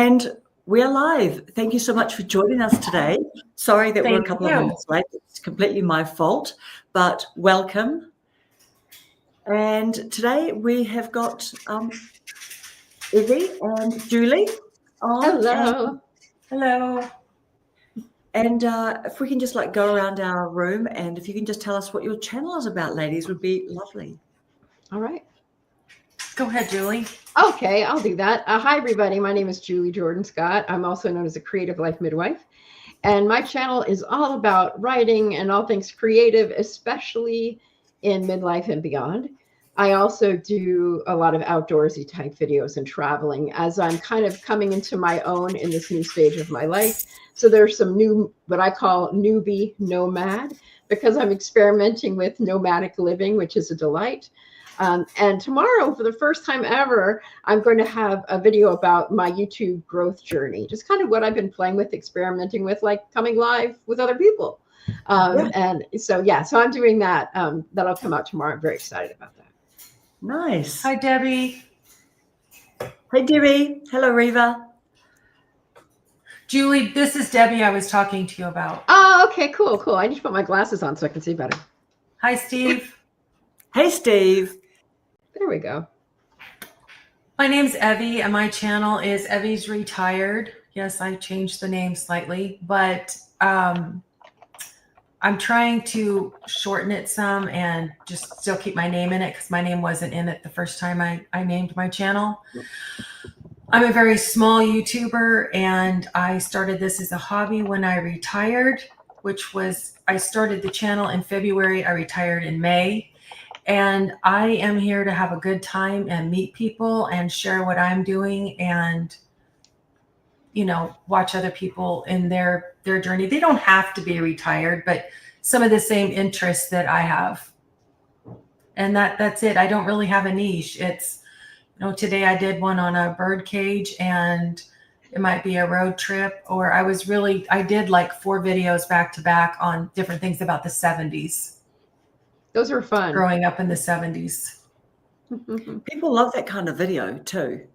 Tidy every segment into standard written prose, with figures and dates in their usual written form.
And we are live. Thank you so much for joining us today. Sorry that we're a couple of minutes late. It's completely my fault, but welcome. And today we have got Evie and Julie on. Hello. Hello. And if we can just go around our room, and if you can just tell us what your channel is about, ladies, would be lovely. All right. Go ahead, Julie. Okay, I'll do that. Hi, everybody. My name is Julie Jordan Scott. I'm also known as a creative life midwife. And my channel is all about writing and all things creative, especially in midlife and beyond. I also do a lot of outdoorsy type videos and traveling as I'm kind of coming into my own in this new stage of my life. So there's some new, what I call newbie nomad, because I'm experimenting with nomadic living, which is a delight. And tomorrow, for the first time ever, I'm going to have a video about my YouTube growth journey, just kind of what I've been playing with, experimenting with, like coming live with other people. And so I'm doing that. That'll come out tomorrow. I'm very excited about that. Nice. Hi, Debbie. Hey, Debbie. Hello, Reva. Julie, this is Debbie I was talking to you about. Oh, okay, cool. I need to put my glasses on so I can see better. Hi, Steve. Hey, Steve. There we go. My name's Evie, and my channel is Evie's Retired. Yes, I changed the name slightly, but I'm trying to shorten it some and just still keep my name in it because my name wasn't in it the first time I named my channel. I'm a very small YouTuber, and I started this as a hobby when I retired, I started the channel in February. I retired in May. And I am here to have a good time and meet people and share what I'm doing and, watch other people in their journey. They don't have to be retired, but some of the same interests that I have. And that's it. I don't really have a niche. It's, today I did one on a bird cage, and it might be a road trip, or I did like 4 videos back to back on different things about the 70s. Those are fun. Growing up in the 70s. People love that kind of video too.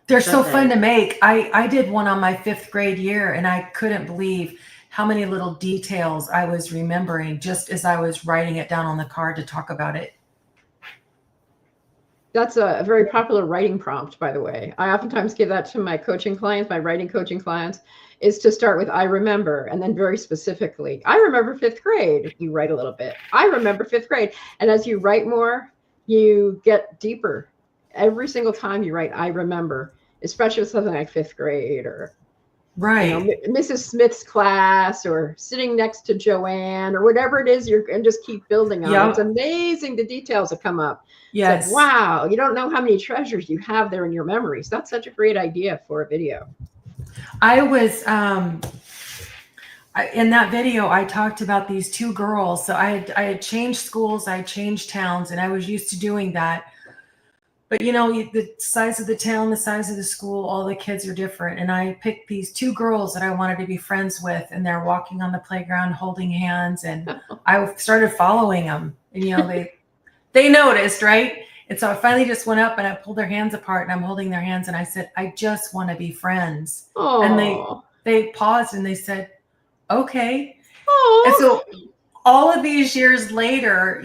They're so fun to make. I did one on my 5th grade year, and I couldn't believe how many little details I was remembering just as I was writing it down on the card to talk about it. That's a very popular writing prompt, by the way. I oftentimes give that to my coaching clients, my writing coaching clients, is to start with I remember, and then very specifically, I remember 5th grade. You write a little bit. I remember 5th grade. And as you write more, you get deeper. Every single time you write I remember, especially with something like 5th grade or Mrs. Smith's class or sitting next to Joanne or whatever it is, and just keep building on. Yep. It's amazing the details that come up. Yes. It's like, wow, you don't know how many treasures you have there in your memories. That's such a great idea for a video. I was in that video, I talked about these 2 girls. So I had changed schools, I changed towns, and I was used to doing that. But the size of the town, the size of the school, all the kids are different. And I picked these 2 girls that I wanted to be friends with, and they're walking on the playground holding hands, and I started following them. And they noticed, right? And so I finally just went up and I pulled their hands apart, and I'm holding their hands, and I said, I just want to be friends. Aww. And they paused and they said, okay. Aww. And so all of these years later,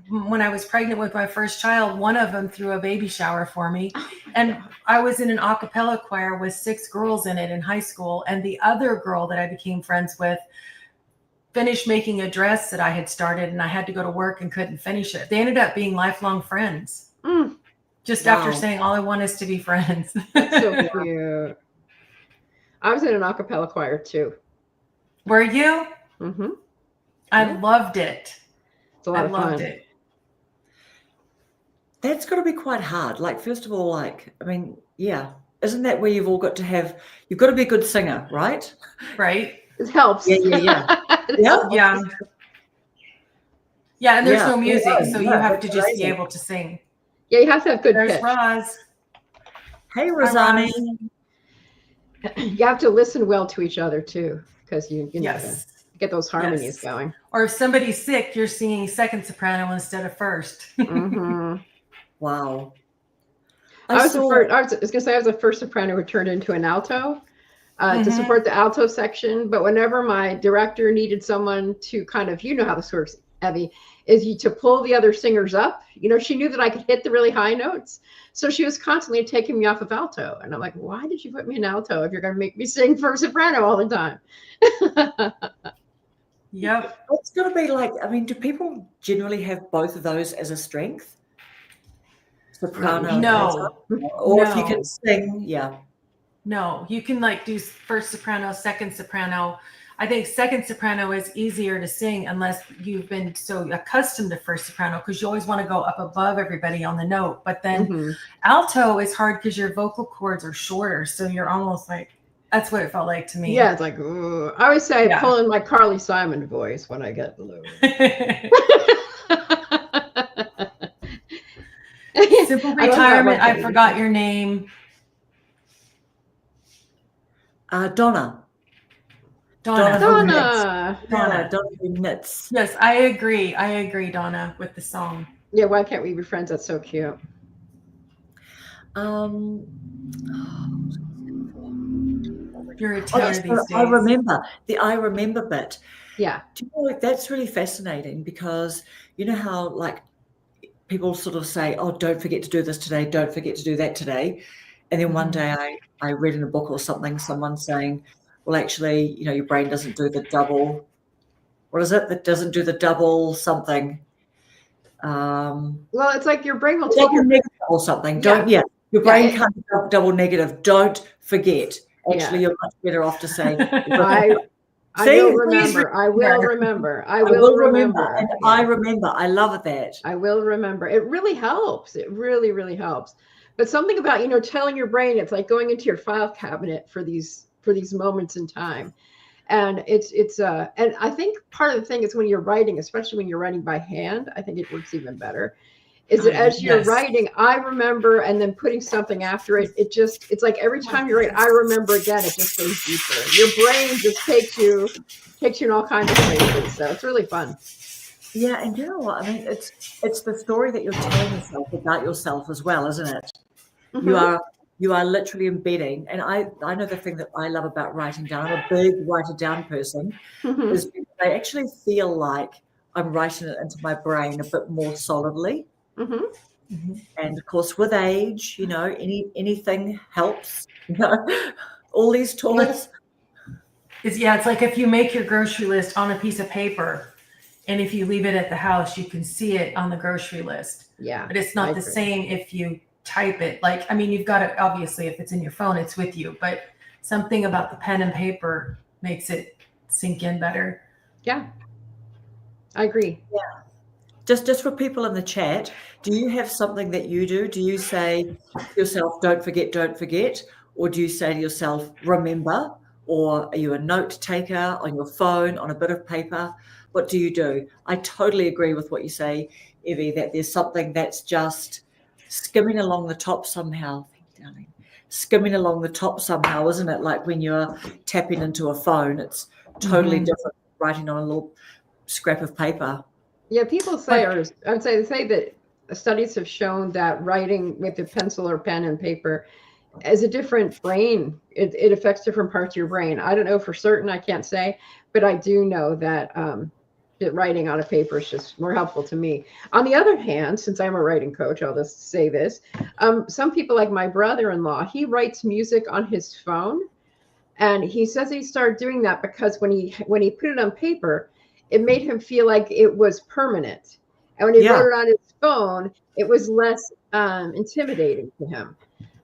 when I was pregnant with my first child, one of them threw a baby shower for me. And I was in an a cappella choir with 6 girls in it in high school. And the other girl that I became friends with finished making a dress that I had started, and I had to go to work and couldn't finish it. They ended up being lifelong friends. Just after saying, all I want is to be friends. That's so cute. I was in an a cappella choir too. Were you? Mm-hmm. I loved it. It's a lot of fun. I loved it. That's got to be quite hard. First of all, isn't that where you've got to be a good singer, right? Right. It helps. Yeah. Yeah, and there's no music, so you have to just be able to sing. Yeah, you have to have good pitch. There's Roz. Hey, Rosani. You have to listen well to each other too, because you get those harmonies going. Or if somebody's sick, you're singing second soprano instead of first. Mm-hmm. Wow. I was gonna say I was the first soprano who turned into an alto to support the alto section. But whenever my director needed someone to kind of, you know how this works, Evie, is to pull the other singers up. You know, she knew that I could hit the really high notes. So she was constantly taking me off of alto. And I'm like, why did you put me in alto if you're going to make me sing for soprano all the time? Yep. It's got to be like, I mean, do people generally have both of those as a strength? Soprano? No. Or if you can sing, yeah. No, you can like do first soprano, second soprano. I think second soprano is easier to sing unless you've been so accustomed to first soprano, because you always want to go up above everybody on the note. But then alto is hard because your vocal cords are shorter. So you're almost like, that's what it felt like to me. Yeah, it's like, ooh. I always say I pull in my Carly Simon voice when I get low. Simple Retirement, I forgot your name. Donna. Donna who knits. Yes, I agree, Donna, with the song. Yeah, why can't we be friends? That's so cute. You're a tenor these days. I remember the I remember bit. Yeah. Do you know, like, that's really fascinating, because you know how like people sort of say, oh, don't forget to do this today, don't forget to do that today. And then one day I read in a book or something, someone saying, well, actually, you know, your brain doesn't do the double. What is it? That doesn't do the double something. Well, it's like your brain will take double negative or something. Your brain can't do double negative. Don't forget. Actually, you're much better off to say. I will remember. I will remember. I will remember. And I remember. I love that. I will remember. It really helps. It really, really helps. But something about, you know, telling your brain, it's like going into your file cabinet for these moments in time. And and I think part of the thing is when you're writing, especially when you're writing by hand, I think it works even better, is that as you're writing, I remember, and then putting something after it, it's like every time you write, I remember again, it just goes deeper. Your brain just takes you in all kinds of places. So it's really fun. Yeah, and you know what? I mean, it's the story that you're telling yourself about yourself as well, isn't it? You are literally embedding, and I know the thing that I love about writing down. I'm a big write it down person, is I actually feel like I'm writing it into my brain a bit more solidly. And of course, with age, you know, anything helps. You know, all these tools. It's like if you make your grocery list on a piece of paper, and if you leave it at the house, you can see it on the grocery list. Yeah, but it's not the same if you type it. Like, I mean, you've got to, obviously, if it's in your phone, it's with you, but something about the pen and paper makes it sink in better. Yeah, I agree. Yeah. Just for people in the chat, do you have something that you do? Do you say to yourself, don't forget? Or do you say to yourself, remember? Or are you a note taker on your phone, on a bit of paper? What do you do? I totally agree with what you say, Evie, that there's something that's just skimming along the top somehow. Thank you, darling. Skimming along the top somehow, isn't it? Like when you're tapping into a phone, it's totally different from writing on a little scrap of paper. Yeah, people say, or I would say, they say that studies have shown that writing with a pencil or pen and paper is a different brain. It affects different parts of your brain. I don't know for certain, I can't say, but I do know that that writing on a paper is just more helpful to me. On the other hand, since I'm a writing coach, I'll just say this. Some people, like my brother-in-law, he writes music on his phone, and he says he started doing that because when he put it on paper, it made him feel like it was permanent. And when he wrote it on his phone, it was less intimidating to him.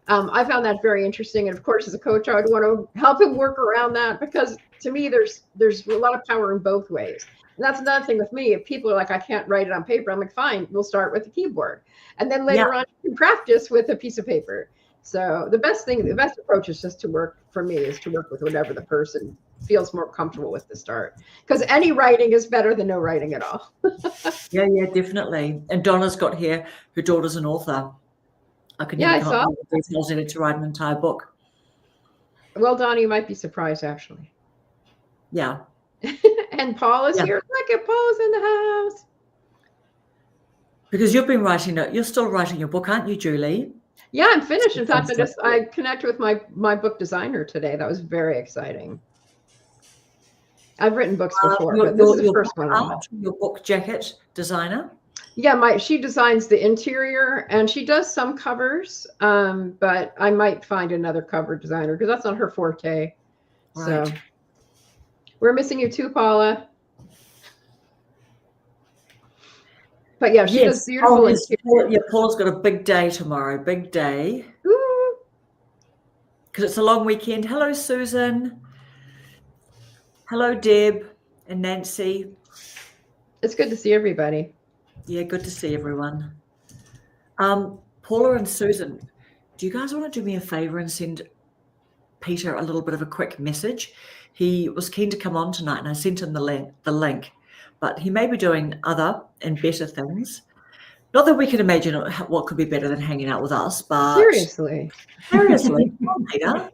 I found that very interesting. And of course, as a coach, I would want to help him work around that, because to me, there's a lot of power in both ways. And that's another thing with me. If people are like, I can't write it on paper, I'm like, fine, we'll start with the keyboard. And then later on, you can practice with a piece of paper. So the best approach is just to work with whatever the person feels more comfortable with to start. Because any writing is better than no writing at all. Yeah, definitely. And Donna's got here, her daughter's an author. I could never come up with the details in it to write an entire book. Well, Donna, you might be surprised, actually. Yeah. And Paul is here. Look at Paul's in the house. Because you've been you're still writing your book, aren't you, Julie? Yeah, I'm finished. In fact, Sounds I connected with my book designer today. That was very exciting. I've written books before, but this is the first one. Your book jacket designer. Yeah, she designs the interior and she does some covers, but I might find another cover designer because that's not her forte. Right. So we're missing you too, Paula. But yeah, she does beautiful interior. Yeah, Paula's got a big day tomorrow. Big day. Because it's a long weekend. Hello, Susan. Hello, Deb and Nancy. It's good to see everybody. Yeah, good to see everyone. Paula and Susan, do you guys want to do me a favor and send Peter a little bit of a quick message? He was keen to come on tonight, and I sent him the link, but he may be doing other and better things. Not that we can imagine what could be better than hanging out with us, but seriously, come on, Peter.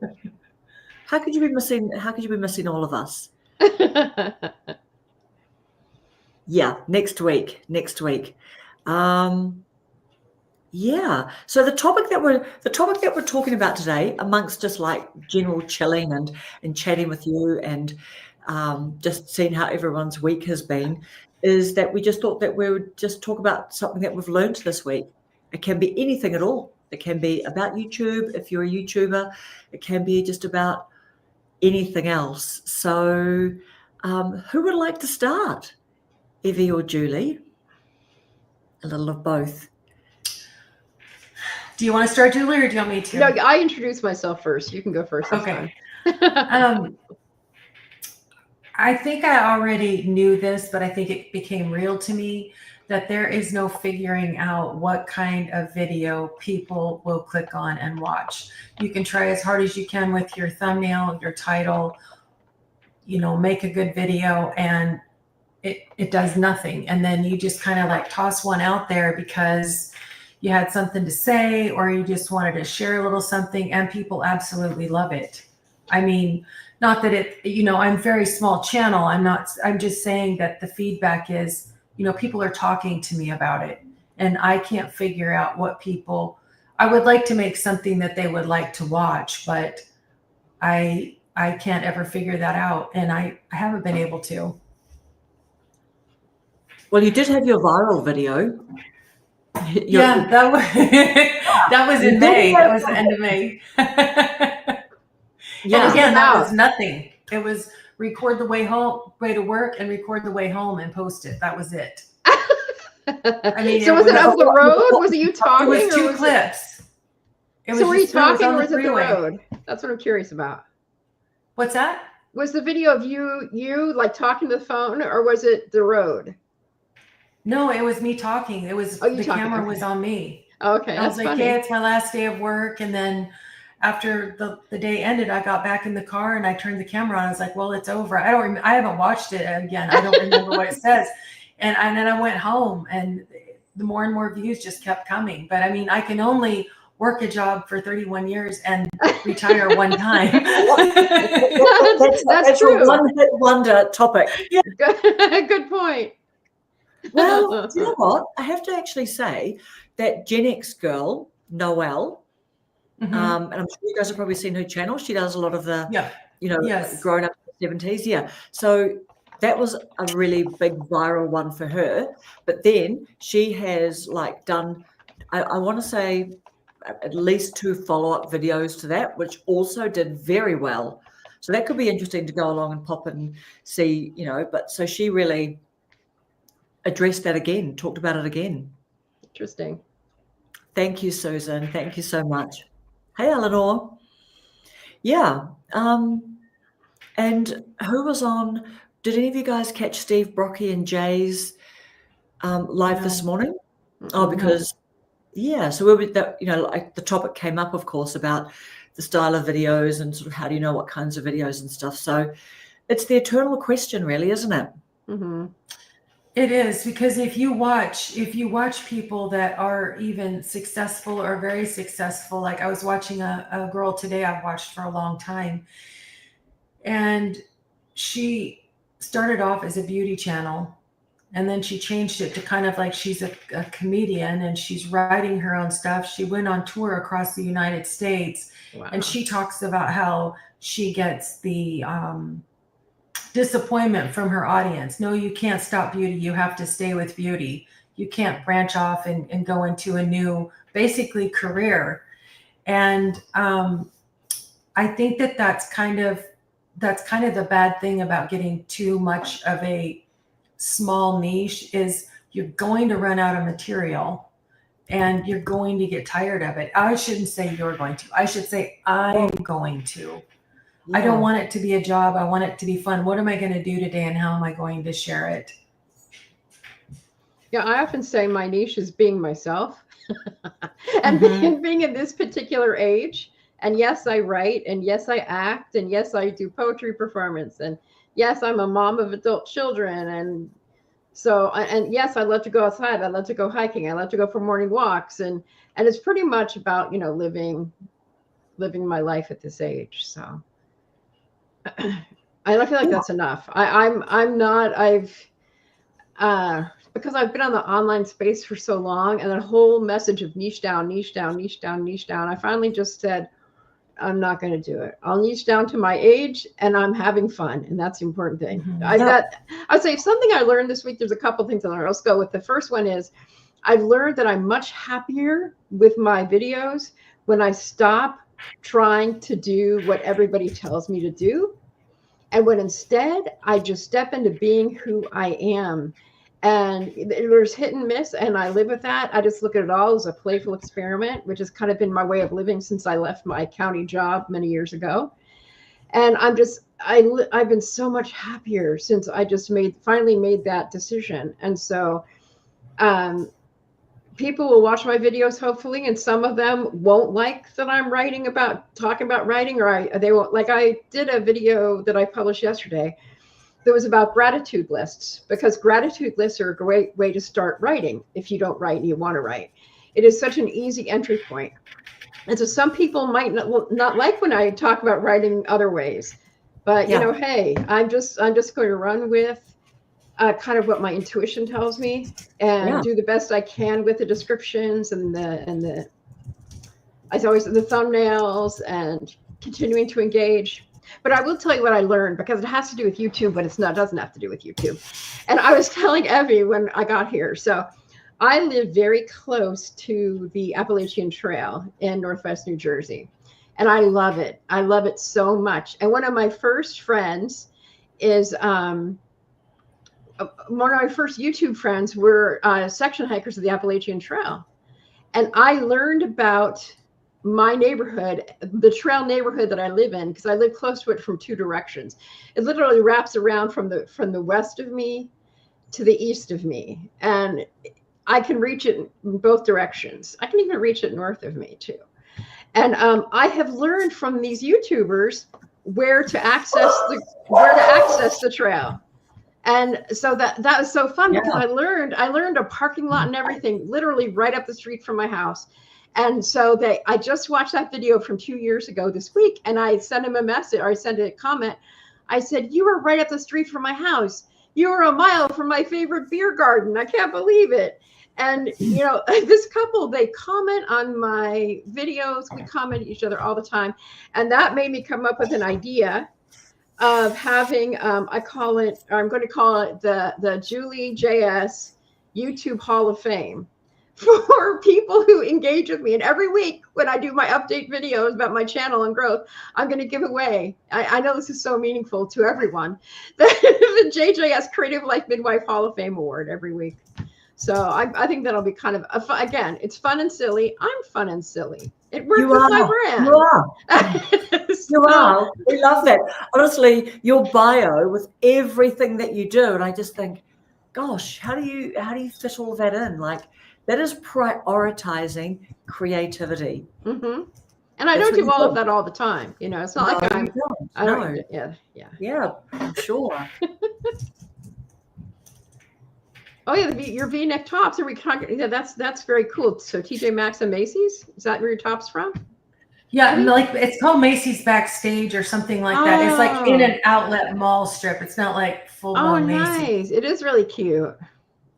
How could you be missing all of us? Yeah, next week. Yeah. So the topic that we're talking about today, amongst just like general chilling and chatting with you and just seeing how everyone's week has been, is that we just thought that we would just talk about something that we've learned this week. It can be anything at all. It can be about YouTube if you're a YouTuber. It can be just about anything else. So who would like to start? Evie or Julie? A little of both. Do you want to start, Julie, or do you want me to? No, I introduced myself first. You can go first. Okay. I think I already knew this, but I think it became real to me that there is no figuring out what kind of video people will click on and watch. You can try as hard as you can with your thumbnail, your title, make a good video, and it does nothing. And then you just kind of like toss one out there because you had something to say or you just wanted to share a little something, and people absolutely love it. I mean, not that I'm very small channel. I'm just saying that the feedback is, people are talking to me about it, and I can't figure out I would like to make something that they would like to watch, but I can't ever figure that out. And I haven't been able to. Well, you did have your viral video. Yeah, that was in May. That was the end of May. Yeah. And again, that was nothing. It was record the way to work and record the way home and post it. That was it. I mean, so was it up the road? Was it you talking? It was two clips. So were you talking or was it the road? That's what I'm curious about. What's that? Was the video of you like talking to the phone, or was it the road? No, it was me talking. It was the camera was on me. Okay, I was like, "Hey, it's my last day of work," and then after the day ended, I got back in the car and I turned the camera on. I was like, "Well, it's over." I haven't watched it again. I don't remember what it says. And then I went home, and the more and more views just kept coming. But I mean, I can only work a job for 31 years and retire one time. That's true. A one-hit wonder topic. Yeah. Good point. Well, you know what? I have to actually say that Gen X girl, Noelle, and I'm sure you guys have probably seen her channel. She does a lot of the, growing up in the 70s. Yeah. So that was a really big viral one for her. But then she has done, I want to say, at least 2 follow-up videos to that, which also did very well. So that could be interesting to go along and pop and see, but so she really addressed that again, talked about it again. Interesting. Thank you, Susan. Thank you so much. Hey, Eleanor. Yeah. And who was on? Did any of you guys catch Steve Brocky and Jay's live this morning? Oh, because so the topic came up, of course, about the style of videos and sort of how do you know what kinds of videos and stuff. So it's the eternal question, really, isn't it? Mm-hmm. It is, because if you watch people that are even successful or very successful, like I was watching a girl today I've watched for a long time, and she started off as a beauty channel, And then she changed it to kind of like she's a comedian and she's writing her own stuff. She went on tour across the United States. Wow. And she talks about how she gets the disappointment from her audience. No, you can't stop beauty. You have to stay with beauty. You can't branch off and go into a new, basically, career. And I think that that's kind of the bad thing about getting too much of a small niche is you're going to run out of material and you're going to get tired of it. I shouldn't say you're going to. I should say I'm going to. Yeah. I don't want it to be a job. I want it to be fun. What am I going to do today and how am I going to share it? Yeah, I often say my niche is being myself and being in this particular age. And yes, I write, and yes, I act, and yes, I do poetry performance, and yes, I'm a mom of adult children. And so, and yes, I love to go outside. I love to go hiking. I love to go for morning walks. And it's pretty much about, you know, living my life at this age. So I feel like that's enough. Because I've been on the online space for so long, and that whole message of niche down, niche down, niche down, niche down, I finally just said, I'm not going to do it. I'll niche down to my age, and I'm having fun, and that's the important thing. I'd say something I learned this week. There's a couple things I learned. Let's go with the first one. Is I've learned that I'm much happier with my videos when I stop trying to do what everybody tells me to do, and when instead I just step into being who I am. And there's hit and miss, and I live with that. I just look at it all as a playful experiment, which has kind of been my way of living since I left my county job many years ago. And I've been so much happier since I just finally made that decision. And so people will watch my videos, hopefully, and some of them won't like that I'm talking about writing, or they won't. Like I did a video that I published yesterday that was about gratitude lists, because gratitude lists are a great way to start writing if you don't write and you want to write. It is such an easy entry point. And so some people might not like when I talk about writing other ways, but you know, hey, I'm just going to run with kind of what my intuition tells me and do the best I can with the descriptions and the thumbnails and continuing to engage. But I will tell you what I learned, because it has to do with YouTube, but doesn't have to do with YouTube. And I was telling Evie when I got here. So I live very close to the Appalachian Trail in Northwest New Jersey. And I love it. I love it so much. And one of my first friends is, one of my first YouTube friends were section hikers of the Appalachian Trail. And I learned about my neighborhood, the trail neighborhood that I live in, because I live close to it from two directions. It literally wraps around from the west of me to the east of me. And I can reach it in both directions. I can even reach it north of me too. And I have learned from these YouTubers where to access the trail. And so that was so fun, because I learned a parking lot and everything literally right up the street from my house. And so I just watched that video from 2 years ago this week, and I sent him a message, or I sent a comment. I said, you were right up the street from my house. You were a mile from my favorite beer garden. I can't believe it. And, you know, this couple, they comment on my videos. We comment each other all the time. And that made me come up with an idea of having, I'm going to call it the Julie JS YouTube Hall of Fame, for people who engage with me. And every week when I do my update videos about my channel and growth, I'm going to give away, I know this is so meaningful to everyone, the JJS Creative Life Midwife Hall of Fame Award every week. So I think that'll be kind of, again, it's fun and silly. I'm fun and silly. It works with my brand. You are. You are. We love that. Honestly, your bio with everything that you do. And I just think, gosh, how do you fit all that in? Like, that is prioritizing creativity. Mm-hmm. And I don't do all of that all the time. You know, it's not like I'm. Yeah, I'm sure. Oh yeah, your V-neck tops. Are we talking? Yeah, that's very cool. So TJ Maxx and Macy's. Is that where your top's from? Yeah, like it's called Macy's Backstage or something like that. It's like in an outlet mall strip. It's not like full blown Macy's. Nice. It is really cute.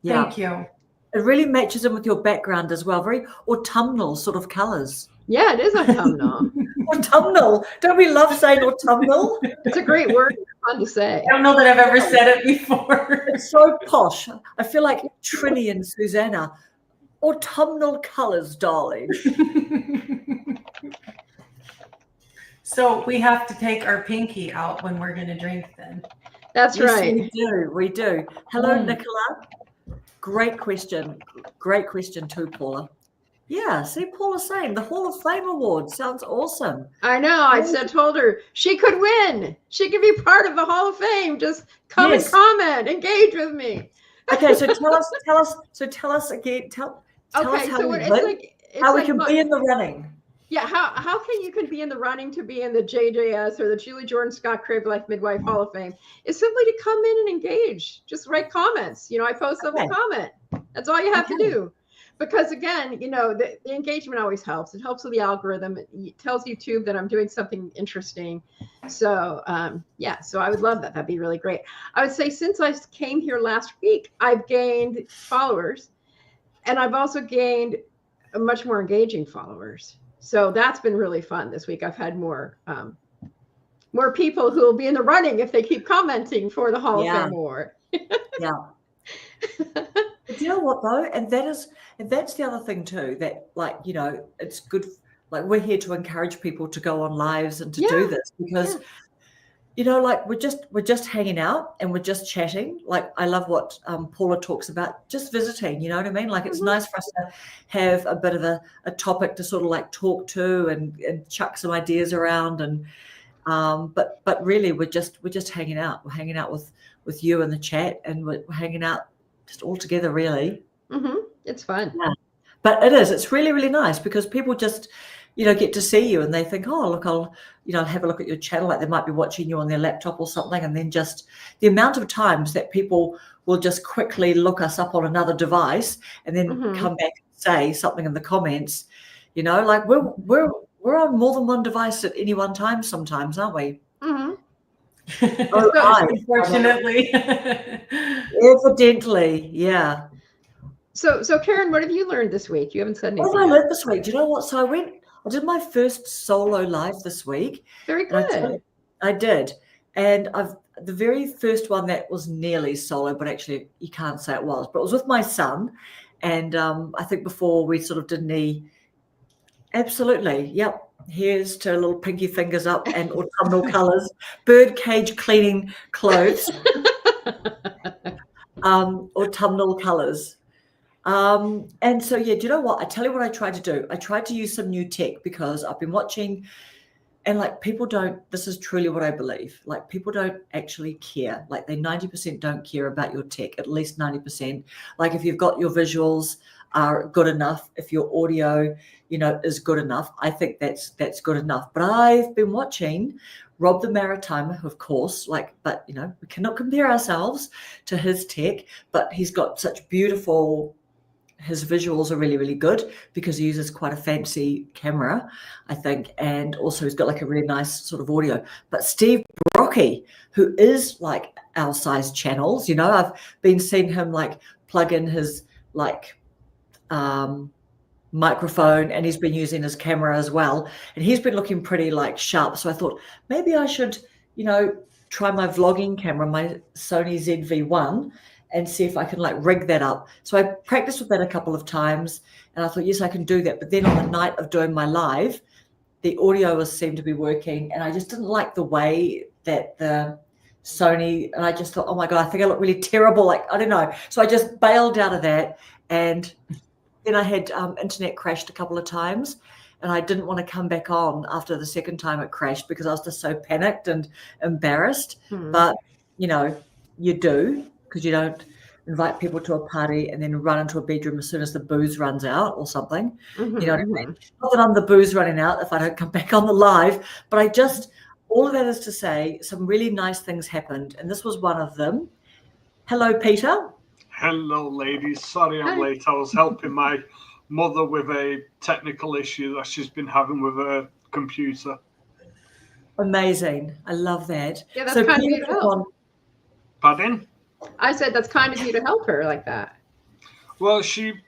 Yeah. Thank you. It really matches in with your background as well. Very autumnal sort of colours. Yeah, it is autumnal. Autumnal. Don't we love saying autumnal? It's a great word. It's fun to say. I don't know that I've ever said it before. It's so posh. I feel like Trini and Susanna. Autumnal colours, darling. So we have to take our pinky out when we're going to drink then. That's Yes, right. we do. We do. Hello, Nicola. Great question. Great question too, Paula. Yeah, see, Paula's saying the Hall of Fame Award sounds awesome. I know. I told her she could win. She could be part of the Hall of Fame. Just come and comment, engage with me. Okay, so tell us again. Tell us how we can be in the running. Yeah, how can you be in the running to be in the JJS or the Julie Jordan Scott Creative Life Midwife Hall of Fame? Is simply to come in and engage. Just write comments. I post something, comment. That's all you have to do. Because again, the engagement always helps. It helps with the algorithm. It tells YouTube that I'm doing something interesting. So so I would love that. That'd be really great. I would say since I came here last week, I've gained followers, and I've also gained much more engaging followers. So that's been really fun this week. I've had more people who will be in the running if they keep commenting for the Hall of Fame Award. Yeah. But you know what though, and that's the other thing too. That it's good. Like we're here to encourage people to go on lives and to do this because we're just hanging out and we're just chatting. Like I love what Paula talks about, just visiting. You know what I mean? Like it's nice for us to have a bit of a topic to sort of like talk to and chuck some ideas around and but really we're just hanging out. We're hanging out with you in the chat and we're hanging out just all together really. It's fun. Yeah. But it's really, really nice because people just, get to see you and they think, oh, look, I'll have a look at your channel. Like they might be watching you on their laptop or something. And then just the amount of times that people will just quickly look us up on another device and then come back and say something in the comments, like we're on more than one device at any one time sometimes, aren't we? Unfortunately. Evidently, yeah. So Karen, what have you learned this week? You haven't said anything. What have I learned this week? Do you know what? So I did my first solo live this week. Very good. I did. And the very first one that was nearly solo, but actually you can't say it was, but it was with my son. And I think before we sort of did absolutely. Yep. Here's to little pinky fingers up and autumnal colours, bird cage cleaning clothes, autumnal colours. And so, do you know what? I tell you what I tried to do. I tried to use some new tech because I've been watching and this is truly what I believe. Like people don't actually care. Like they 90% don't care about your tech, at least 90%. Like if you've got your visuals are good enough, if your audio, is good enough, I think that's good enough. But I've been watching Rob the Maritimer, of course, but we cannot compare ourselves to his tech, but he's got such his visuals are really, really good because he uses quite a fancy camera, I think. And also he's got like a really nice sort of audio. But Steve Brocky, who is like our size channels, I've been seeing him like plug in his microphone and he's been using his camera as well. And he's been looking pretty sharp. So I thought maybe I should, try my vlogging camera, my Sony ZV-1 and see if I can rig that up. So I practiced with that a couple of times and I thought, yes, I can do that. But then on the night of doing my live, the audio seemed to be working and I just didn't like the way that the Sony, and I just thought, oh my God, I think I look really terrible. I don't know. So I just bailed out of that. And then I had internet crashed a couple of times and I didn't want to come back on after the second time it crashed because I was just so panicked and embarrassed. But, you do, because you don't invite people to a party and then run into a bedroom as soon as the booze runs out or something. You know what I mean? Not that I'm the booze running out if I don't come back on the live, but all of that is to say some really nice things happened. And this was one of them. Hello, Peter. Hello, ladies. Sorry I'm late. I was helping my mother with a technical issue that she's been having with her computer. Amazing. I love that. Yeah, that's kind of you to help. Pardon? I said that's kind of you to help her like that. Well, she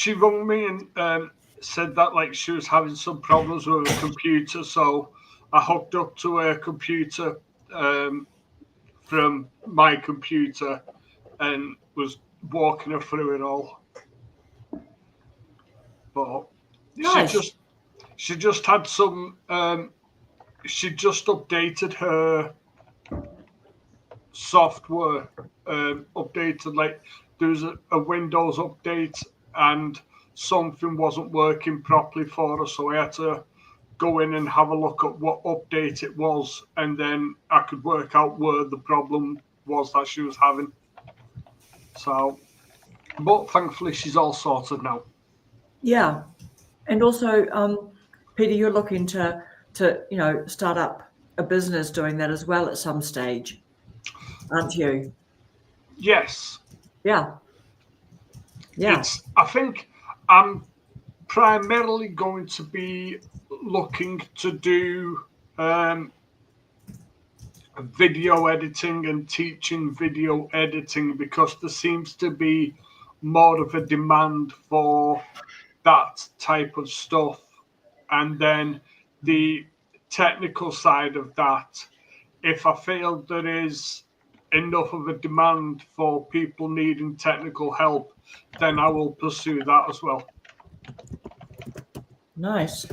rang me and said that like she was having some problems with her computer, so I hooked up to her computer from my computer and was walking her through it all. But Nice. she just had some. She just updated her software. Updated like there was a Windows update and something wasn't working properly for her, so I had to go in and have a look at what update it was, and then I could work out where the problem was that she was having. So, but thankfully she's all sorted now. Yeah. And also, Peter, you're looking to start up a business doing that as well at some stage, aren't you? Yes. Yeah. Yeah. I think I'm primarily going to be looking to do video editing and teaching video editing because there seems to be more of a demand for that type of stuff. And then the technical side of that, if I feel there is enough of a demand for people needing technical help, then I will pursue that as well. Nice.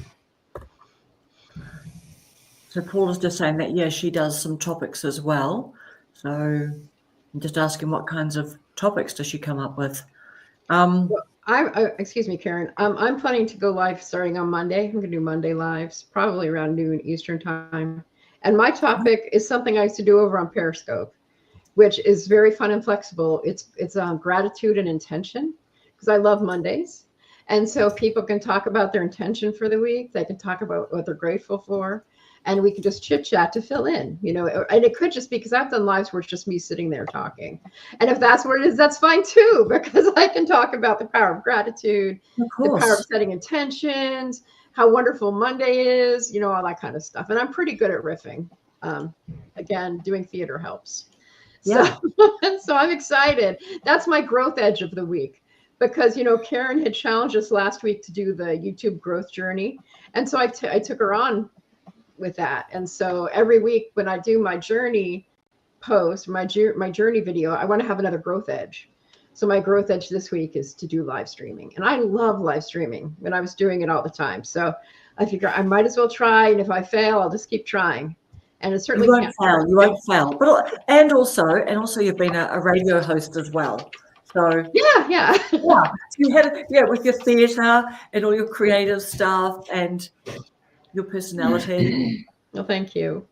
So Paul is just saying that, yeah, she does some topics as well. So I'm just asking what kinds of topics does she come up with? Excuse me, Karen. I'm planning to go live starting on Monday. I'm going to do Monday lives, probably around noon Eastern time. And my topic is something I used to do over on Periscope, which is very fun and flexible. It's gratitude and intention, because I love Mondays. And so people can talk about their intention for the week. They can talk about what they're grateful for. And we can just chit chat to fill in, and it could just be because I've done lives where it's just me sitting there talking. And if that's what it is, that's fine too, because I can talk about the power of gratitude, the power of setting intentions, how wonderful Monday is, all that kind of stuff. And I'm pretty good at riffing. Again, doing theater helps. Yeah. So I'm excited. That's my growth edge of the week. Because, Karen had challenged us last week to do the YouTube growth journey. And so I took her on with that. And so every week when I do my journey post, my journey video, I want to have another growth edge. So my growth edge this week is to do live streaming. And I love live streaming when I was doing it all the time. So I figure I might as well try. And if I fail, I'll just keep trying. And it certainly you won't fail. But and also you've been a radio host as well. So yeah. You had with your theatre and all your creative stuff and your personality. Well, thank you.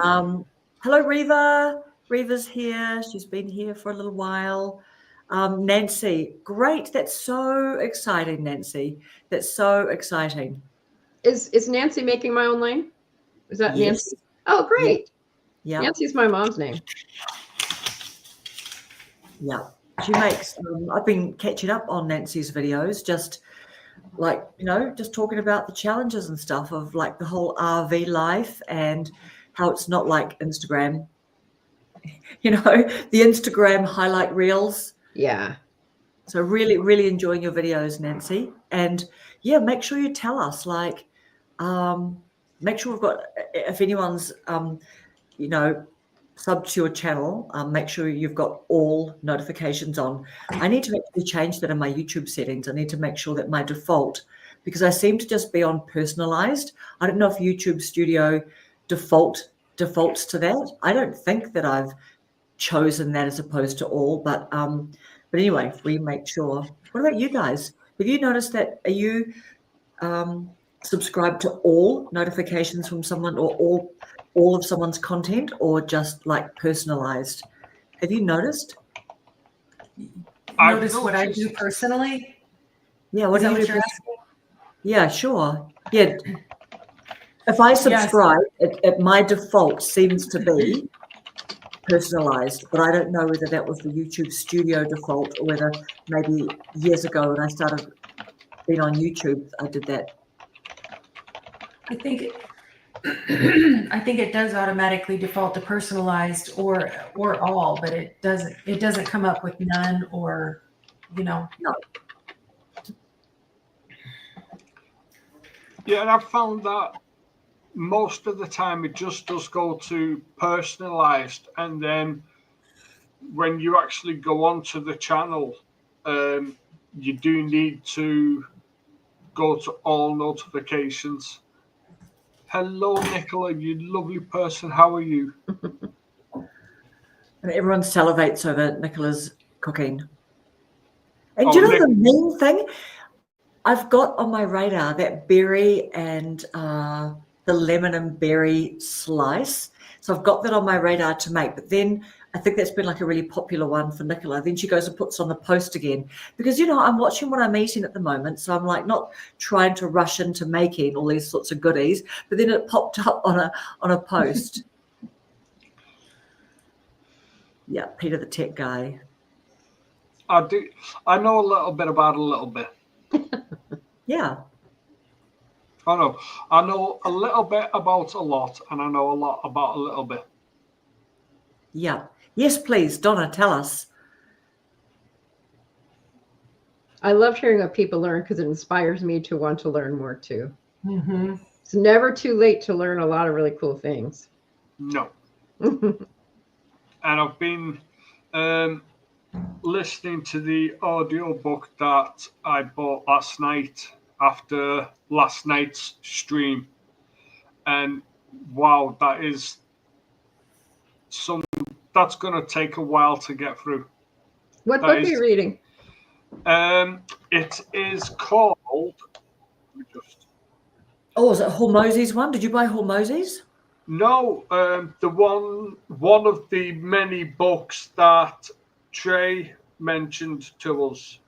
Hello, Reva. Reva's here. She's been here for a little while. Nancy, great. That's so exciting, Nancy. That's so exciting. Is Nancy making my own lane? Is that Yes. Nancy? Oh, great. Yeah. Nancy's my mom's name. Yeah. She makes, I've been catching up on Nancy's videos, just like, just talking about the challenges and stuff of like the whole RV life and how it's not like Instagram, the Instagram highlight reels. Yeah. So really, really enjoying your videos, Nancy. And yeah, make sure you tell us, like, make sure we've got, if anyone's, sub to your channel, make sure you've got all notifications on. I need to actually change that in my YouTube settings. I need to make sure that my default, because I seem to just be on personalized. I don't know if YouTube Studio defaults to that. I don't think that I've chosen that as opposed to all, but anyway, we make sure. What about you guys? Have you noticed that? Are you subscribed to all notifications from someone or all of someone's content, or just like personalized? Have you noticed? Notice what I do personally? Yeah, what do you do? Yeah, sure. Yeah. If I subscribe, it my default seems to be personalized, but I don't know whether that was the YouTube Studio default or whether maybe years ago when I started being on YouTube, I did that. I think it does automatically default to personalized or all, but it doesn't come up with none or No. Yeah, and I've found that most of the time it just does go to personalized, and then when you actually go onto the channel, you do need to go to all notifications. Hello, Nicola, you lovely person. How are you? And everyone salivates over Nicola's cooking. And Oh, do you know the main thing? I've got on my radar that berry and the lemon and berry slice. So I've got that on my radar to make. But then I think that's been like a really popular one for Nicola. Then she goes and puts on the post again. Because, I'm watching what I'm eating at the moment. So I'm like not trying to rush into making all these sorts of goodies. But then it popped up on a post. Yeah, Peter the tech guy. I do. I know a little bit about a little bit. Yeah. I know a little bit about a lot, and I know a lot about a little bit. Yeah. Yes, please, Donna, tell us. I love hearing what people learn because it inspires me to want to learn more too. Mm-hmm. It's never too late to learn a lot of really cool things. No. And I've been listening to the audio book that I bought last night after last night's stream, and wow, that's going to take a while to get through. What book are you reading? It is called. Oh, is it Hormozzi's one? Did you buy Hormozzi's? No, the one of the many books that Trey mentioned to us.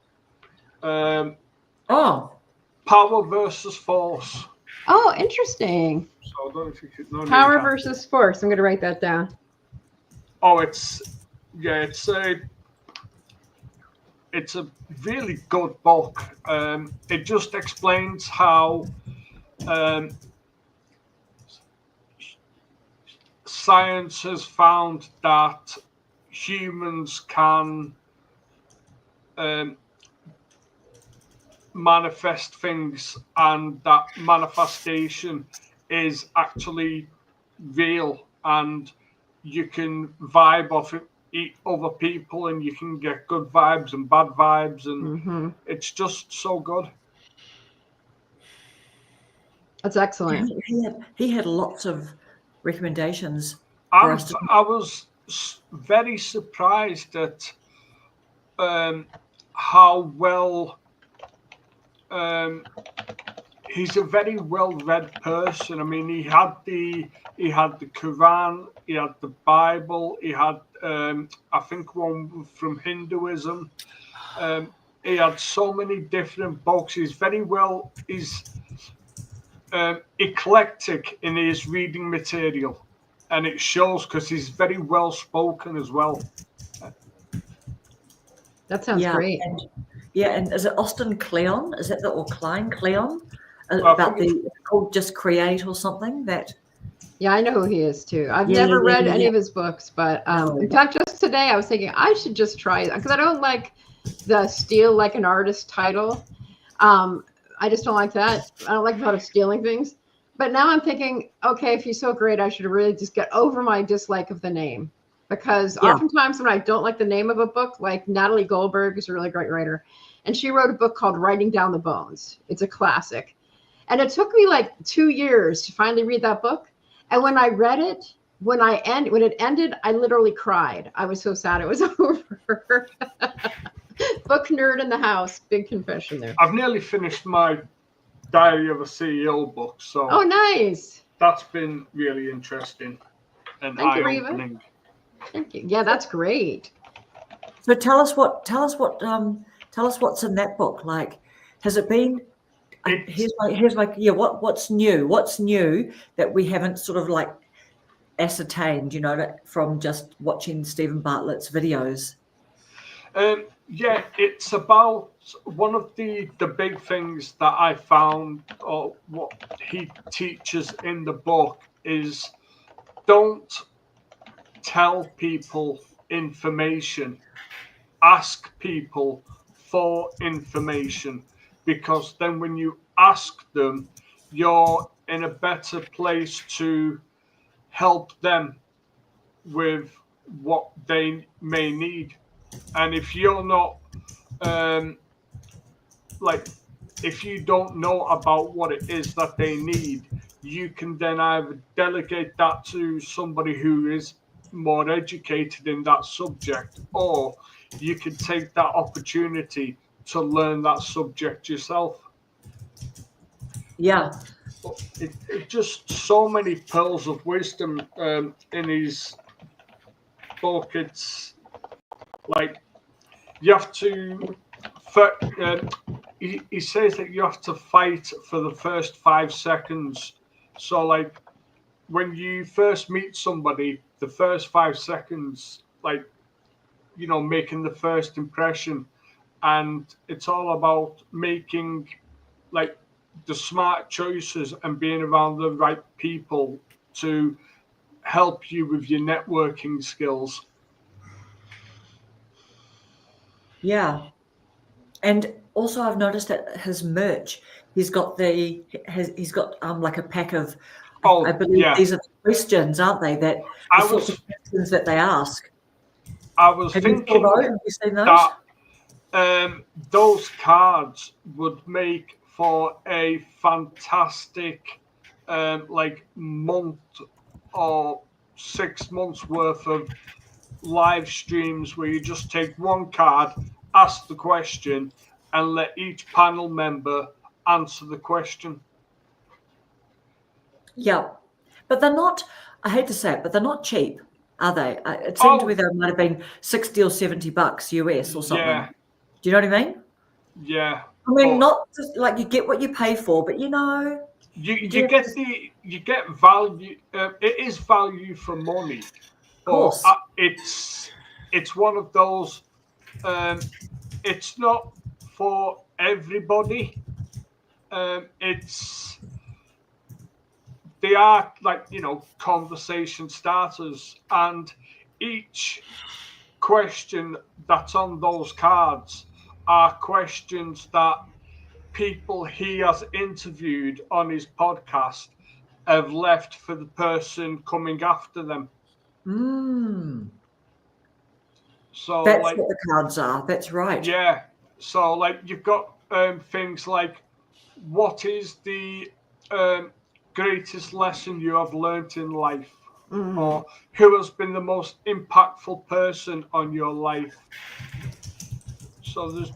Power versus Force. Oh, interesting. So I don't know if you could know. Power versus Force. I'm going to write that down. Oh, it's a really good book. It just explains how science has found that humans can manifest things, and that manifestation is actually real, and you can vibe off it, eat other people, and you can get good vibes and bad vibes, and it's just so good. That's excellent. He had lots of recommendations for us. I was very surprised at how well he's a very well-read person. I mean, he had the Quran, he had the Bible, he had I think one from Hinduism. He had so many different books. He's very well. He's eclectic in his reading material, and it shows because he's very well spoken as well. That sounds great. And is it Austin Kleon? Is that or Klein Kleon? About called Just Create or something that. Yeah, I know who he is too. I've never read any of his books, but in fact, just today I was thinking I should just try it because I don't like the steal like an artist title. I just don't like that. I don't like the thought of stealing things. But now I'm thinking, okay, if he's so great, I should really just get over my dislike of the name. Because oftentimes when I don't like the name of a book, like Natalie Goldberg is a really great writer, and she wrote a book called Writing Down the Bones. It's a classic. And it took me like 2 years to finally read that book. And when I read it, when it ended, I literally cried. I was so sad it was over. Book nerd in the house. Big confession there. I've nearly finished my Diary of a CEO book. So oh, nice. That's been really interesting and eye-opening. Thank you. Yeah, that's great. So tell us what's in that book. Like, has it been? What's new? What's new that we haven't sort of like ascertained? From just watching Stephen Bartlett's videos. It's about one of the big things that I found, or what he teaches in the book, is don't tell people information. Ask people for information, because then when you ask them, you're in a better place to help them with what they may need. And if you're not if you don't know about what it is that they need, you can then either delegate that to somebody who is more educated in that subject, or you can take that opportunity to learn that subject yourself. Yeah. It just so many pearls of wisdom in his book. It's like you have to. He says that you have to fight for the first 5 seconds. So, like, when you first meet somebody, the first 5 seconds, like, you know, making the first impression. And it's all about making, like, the smart choices and being around the right people to help you with your networking skills. Yeah. And also I've noticed that his merch, he's got like a pack of, I believe these are the questions, aren't they? That the sorts of questions that they ask. I was thinking that those cards would make for a fantastic like month or 6 months worth of live streams where you just take one card, ask the question, and let each panel member answer the question. Yeah, but they're not, I hate to say it, but they're not cheap, are they? It seemed to me they might have been $60 or $70 US or something. Yeah. Do you know what I mean? Yeah. I mean, not just like you get what you pay for, but you know, you get value. It is value for money. Of course. It's one of those. It's not for everybody. They are, like, you know, conversation starters, and each question that's on those cards are questions that people he has interviewed on his podcast have left for the person coming after them. So that's what the cards are. That's right. Yeah. So, like, you've got things like, what is the greatest lesson you have learnt in life? Or who has been the most impactful person on your life? So there's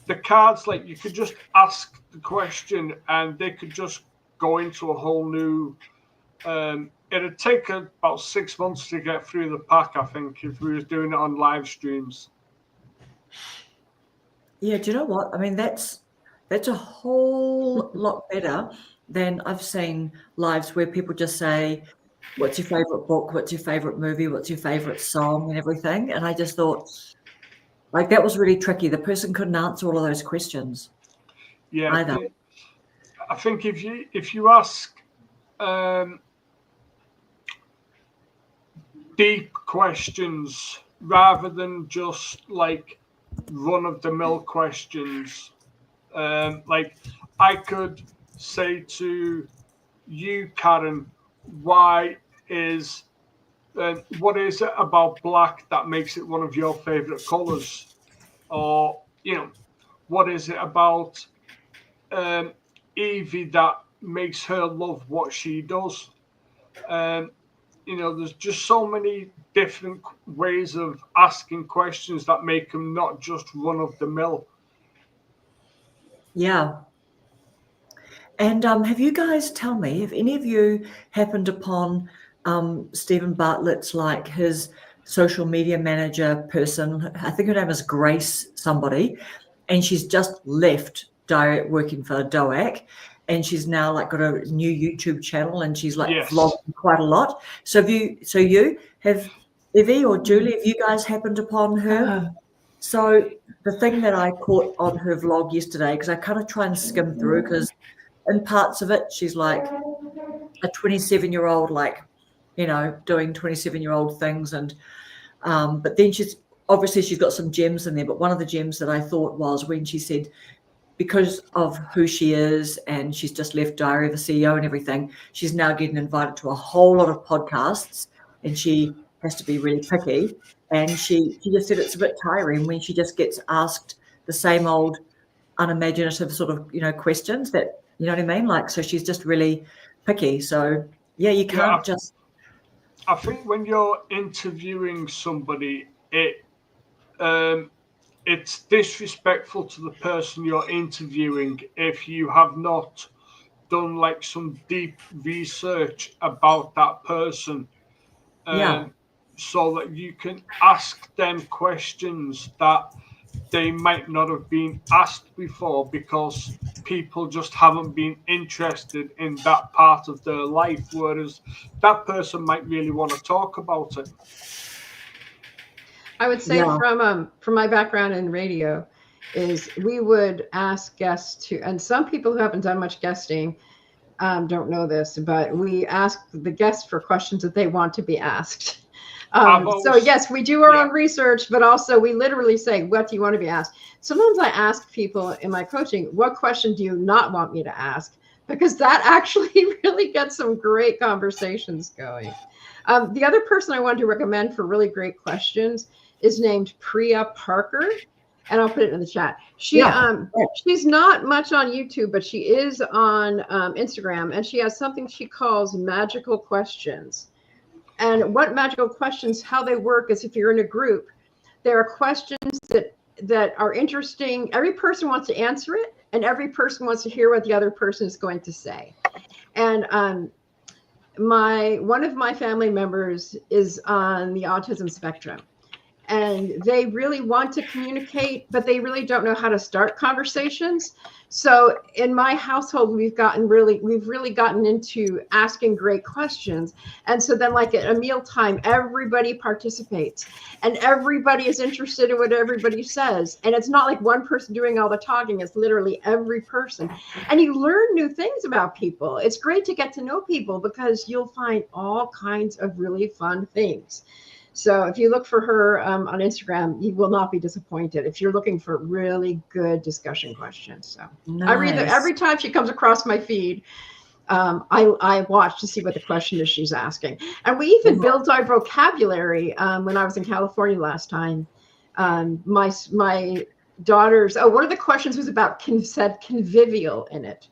the cards, like, you could just ask the question and they could just go into a whole new it'd take about 6 months to get through the pack, I think, if we was doing it on live streams. Yeah, do you know what? I mean, that's a whole lot better than I've seen lives where people just say, what's your favorite book? What's your favorite movie? What's your favorite song and everything? And I just thought, like, that was really tricky. The person couldn't answer all of those questions. Yeah, either. I think if you ask deep questions rather than just like run-of-the-mill questions, like, I could say to you, Karen, what is it about black that makes it one of your favorite colors? Or, you know, what is it about Evie that makes her love what she does? You know, there's just so many different ways of asking questions that make them not just run of the mill. Yeah. And have you guys, tell me, have any of you happened upon Stephen Bartlett's, like, his social media manager person? I think her name is Grace somebody, and she's just left working for DOAC, and she's now, like, got a new YouTube channel, and she's, like, vlogging quite a lot. So you have, Evie or Julie, have you guys happened upon her? So the thing that I caught on her vlog yesterday, because I kind of try and skim through, because in parts of it, she's like a 27-year-old, like, you know, doing 27-year-old things. And but then she's obviously she's got some gems in there, but one of the gems that I thought was when she said, because of who she is and she's just left Diary of a CEO and everything, she's now getting invited to a whole lot of podcasts and she has to be really picky. And she just said it's a bit tiring when she just gets asked the same old unimaginative sort of, questions that, you know what I mean? Like, so she's just really picky. So yeah, you can't just. I think when you're interviewing somebody, it's disrespectful to the person you're interviewing if you have not done like some deep research about that person. So that you can ask them questions that they might not have been asked before because people just haven't been interested in that part of their life, whereas that person might really want to talk about it. I would say from my background in radio is we would ask guests to, and some people who haven't done much guesting don't know this, but we ask the guests for questions that they want to be asked. So yes, we do our own research, but also we literally say, what do you want to be asked? Sometimes I ask people in my coaching, what question do you not want me to ask? Because that actually really gets some great conversations going. The other person I wanted to recommend for really great questions is named Priya Parker, and I'll put it in the chat. She's not much on YouTube, but she is on Instagram, and she has something she calls magical questions. And what magical questions, how they work is if you're in a group, there are questions that are interesting. Every person wants to answer it, and every person wants to hear what the other person is going to say. And one of my family members is on the autism spectrum, and they really want to communicate, but they really don't know how to start conversations. So in my household, we've really gotten into asking great questions. And so then like at a mealtime, everybody participates and everybody is interested in what everybody says. And it's not like one person doing all the talking, it's literally every person. And you learn new things about people. It's great to get to know people because you'll find all kinds of really fun things. So if you look for her on Instagram, you will not be disappointed if you're looking for really good discussion questions. So nice. I read them every time she comes across my feed. I watch to see what the question is she's asking. And we even built our vocabulary when I was in California last time. My daughters, one of the questions was about said convivial in it.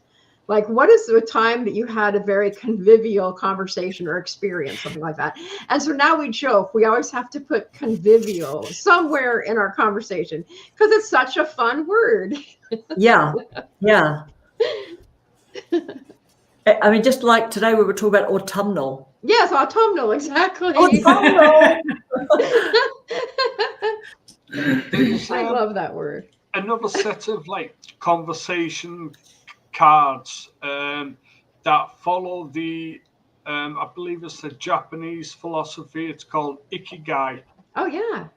Like, what is the time that you had a very convivial conversation or experience, something like that? And so now we joke, we always have to put convivial somewhere in our conversation because it's such a fun word. Yeah. I mean, just like today we were talking about autumnal. Yes, autumnal, exactly. Autumnal. I love that word. Another set of like conversation cards that follow the I believe it's the Japanese philosophy. It's called Ikigai. Oh yeah.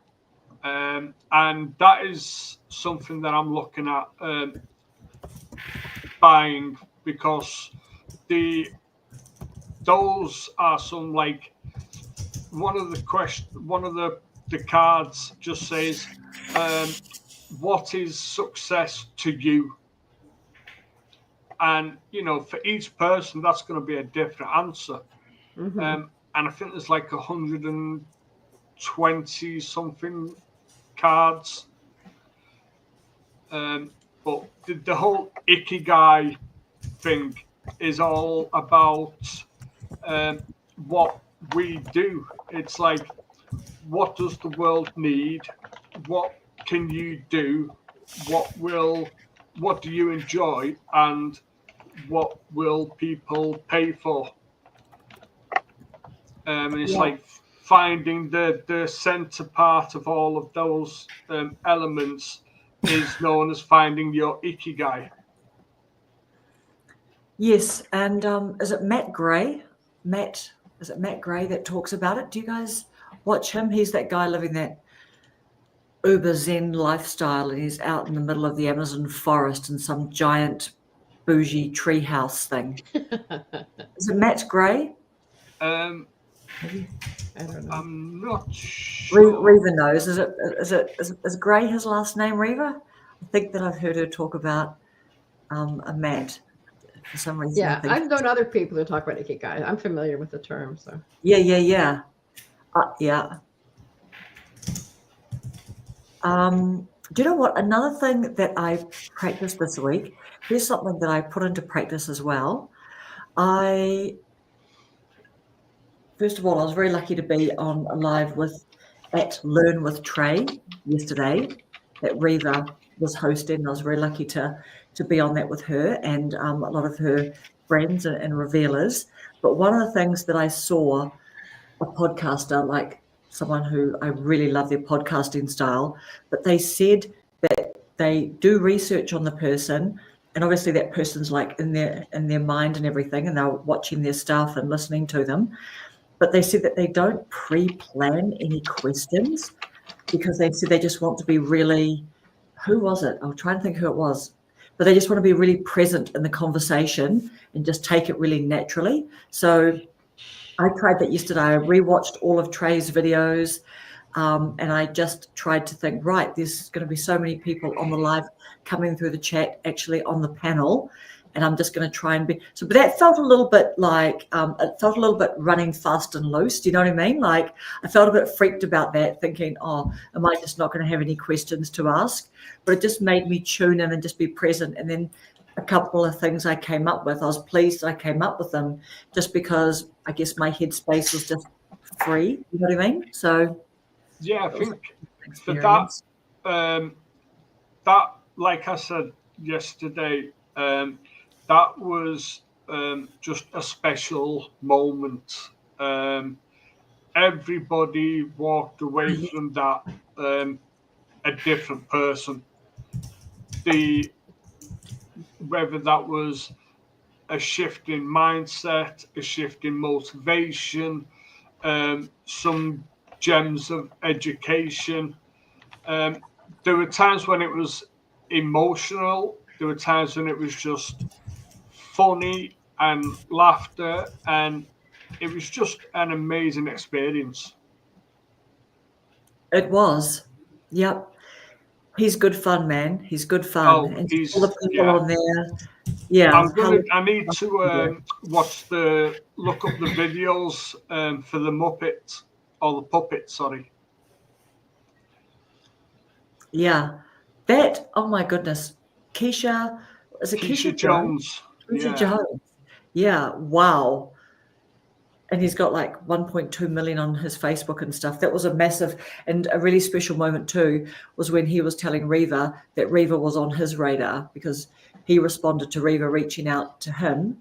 And that is something that I'm looking at buying because those are some like one of the cards just says what is success to you? And, for each person, that's going to be a different answer. Mm-hmm. And I think there's like 120 something cards. But the whole Ikigai thing is all about what we do. It's like, what does the world need? What can you do? What do you enjoy? And what will people pay for? It's like finding the center part of all of those elements is known as finding your Ikigai. Yes, and is it Matt Gray? Is it Matt Gray that talks about it? Do you guys watch him? He's that guy living that uber zen lifestyle, and he's out in the middle of the Amazon forest in some giant bougie treehouse thing. Is it Matt Gray? I don't know. I'm not sure. Reva knows. Is Gray his last name, Reva? I think that I've heard her talk about a Matt. For some reason, I Yeah, think. I've known other people who talk about Ikigai. I'm familiar with the term, so. Yeah. Yeah. Do you know what? Another thing that I practiced this week, here's something that I put into practice as well. First of all, I was very lucky to be on live at Learn with Trey yesterday that Reva was hosting. I was very lucky to be on that with her and a lot of her friends and revealers. But one of the things that I saw a podcaster, like someone who I really love their podcasting style, but they said that they do research on the person, and obviously that person's like in their mind and everything, and they're watching their stuff and listening to them. But they said that they don't pre-plan any questions because they said they just want to be really, who was it? I'll try and think who it was. But they just want to be really present in the conversation and just take it really naturally. So I tried that yesterday. I rewatched all of Trey's videos, and I just tried to think, right, there's going to be so many people on the live coming through the chat, actually on the panel, and I'm just going to try and be. So, but that felt a little bit like it felt a little bit running fast and loose. Do you know what I mean? Like I felt a bit freaked about that, thinking, oh, am I just not going to have any questions to ask? But it just made me tune in and just be present, and then a couple of things I came up with. I was pleased I came up with them just because I guess my headspace was just free. You know what I mean? So yeah, I think for that, like I said yesterday, that was just a special moment. Everybody walked away from that a different person. Whether that was a shift in mindset, a shift in motivation, some gems of education. There were times when it was emotional. There were times when it was just funny and laughter, and it was just an amazing experience. it was. Yep. He's good fun, man. He's good fun. Oh, and he's all the people on there. Yeah. I need to look up the videos for the Muppet or the puppet, sorry. Yeah. That, oh my goodness. Keisha, is it Keisha Jones? Keisha Jones. Yeah. Wow. And he's got like 1.2 million on his Facebook and stuff. That was a massive and a really special moment too, was when he was telling Reva that Reva was on his radar because he responded to Reva reaching out to him.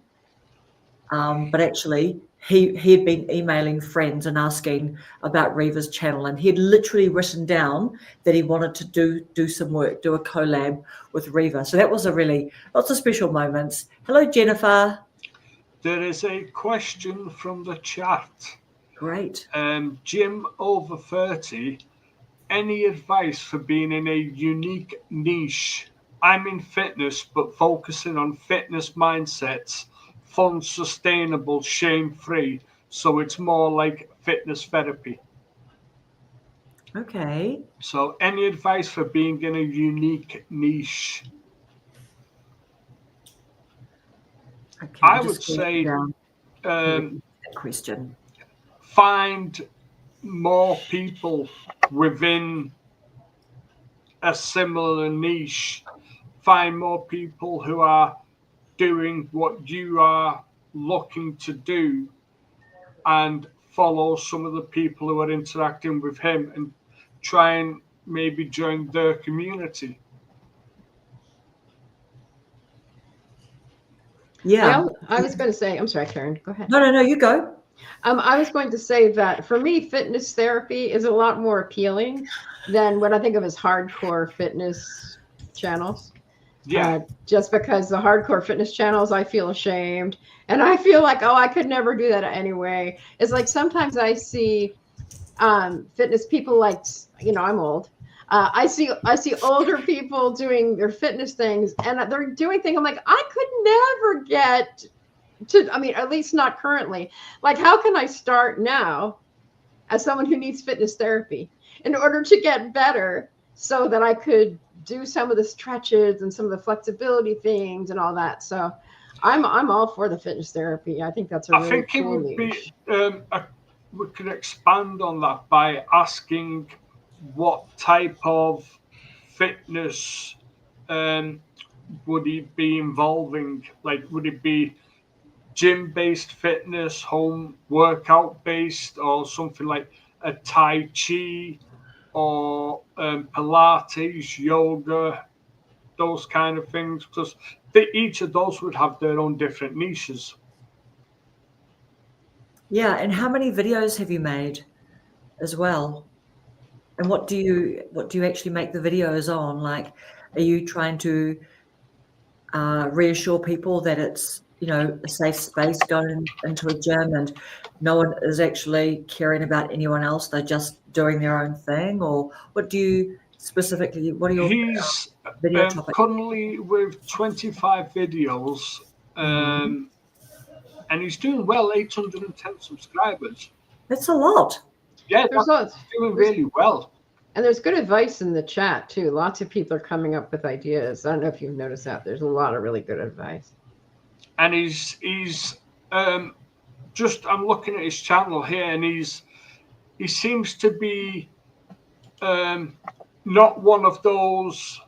But actually he had been emailing friends and asking about Reva's channel, and he'd literally written down that he wanted to do some work, do a collab with Reva. So that was lots of special moments. Hello, Jennifer. There is a question from the chat. Great. Jim over 30. Any advice for being in a unique niche? I'm in fitness, but focusing on fitness mindsets, fun, sustainable, shame-free. So it's more like fitness therapy. Okay. So any advice for being in a unique niche? Okay, I would say question. Find more people within a similar niche. Find more people who are doing what you are looking to do, and follow some of the people who are interacting with him and try and maybe join their community. Yeah. I was going to say, I'm sorry, Karen, go ahead. No, you go. I was going to say that for me, fitness therapy is a lot more appealing than what I think of as hardcore fitness channels. Yeah. Just because the hardcore fitness channels, I feel ashamed and I feel like, oh, I could never do that anyway. It's like sometimes I see fitness people like, I'm old. I see older people doing their fitness things and they're doing things. I'm like, I could never get to, at least not currently. Like, how can I start now as someone who needs fitness therapy in order to get better so that I could do some of the stretches and some of the flexibility things and all that. So I'm all for the fitness therapy. I think that's a really cool niche. We could expand on that by asking what type of fitness would it be involving? Like, would it be gym-based fitness, home workout-based, or something like a Tai Chi or Pilates, yoga, those kind of things? Because each of those would have their own different niches. Yeah, and how many videos have you made as well? And what do you actually make the videos on? Like, are you trying to reassure people that it's, you know, a safe space going into a gym and no one is actually caring about anyone else, they're just doing their own thing? Or what do you specifically, what are your video topics? Currently with 25 videos, and he's doing well, 810 subscribers. That's a lot. Yeah, that's doing really well. And there's good advice in the chat too. Lots of people are coming up with ideas. I don't know if you've noticed that. There's a lot of really good advice. And he's just, I'm looking at his channel here, and he seems to be not one of those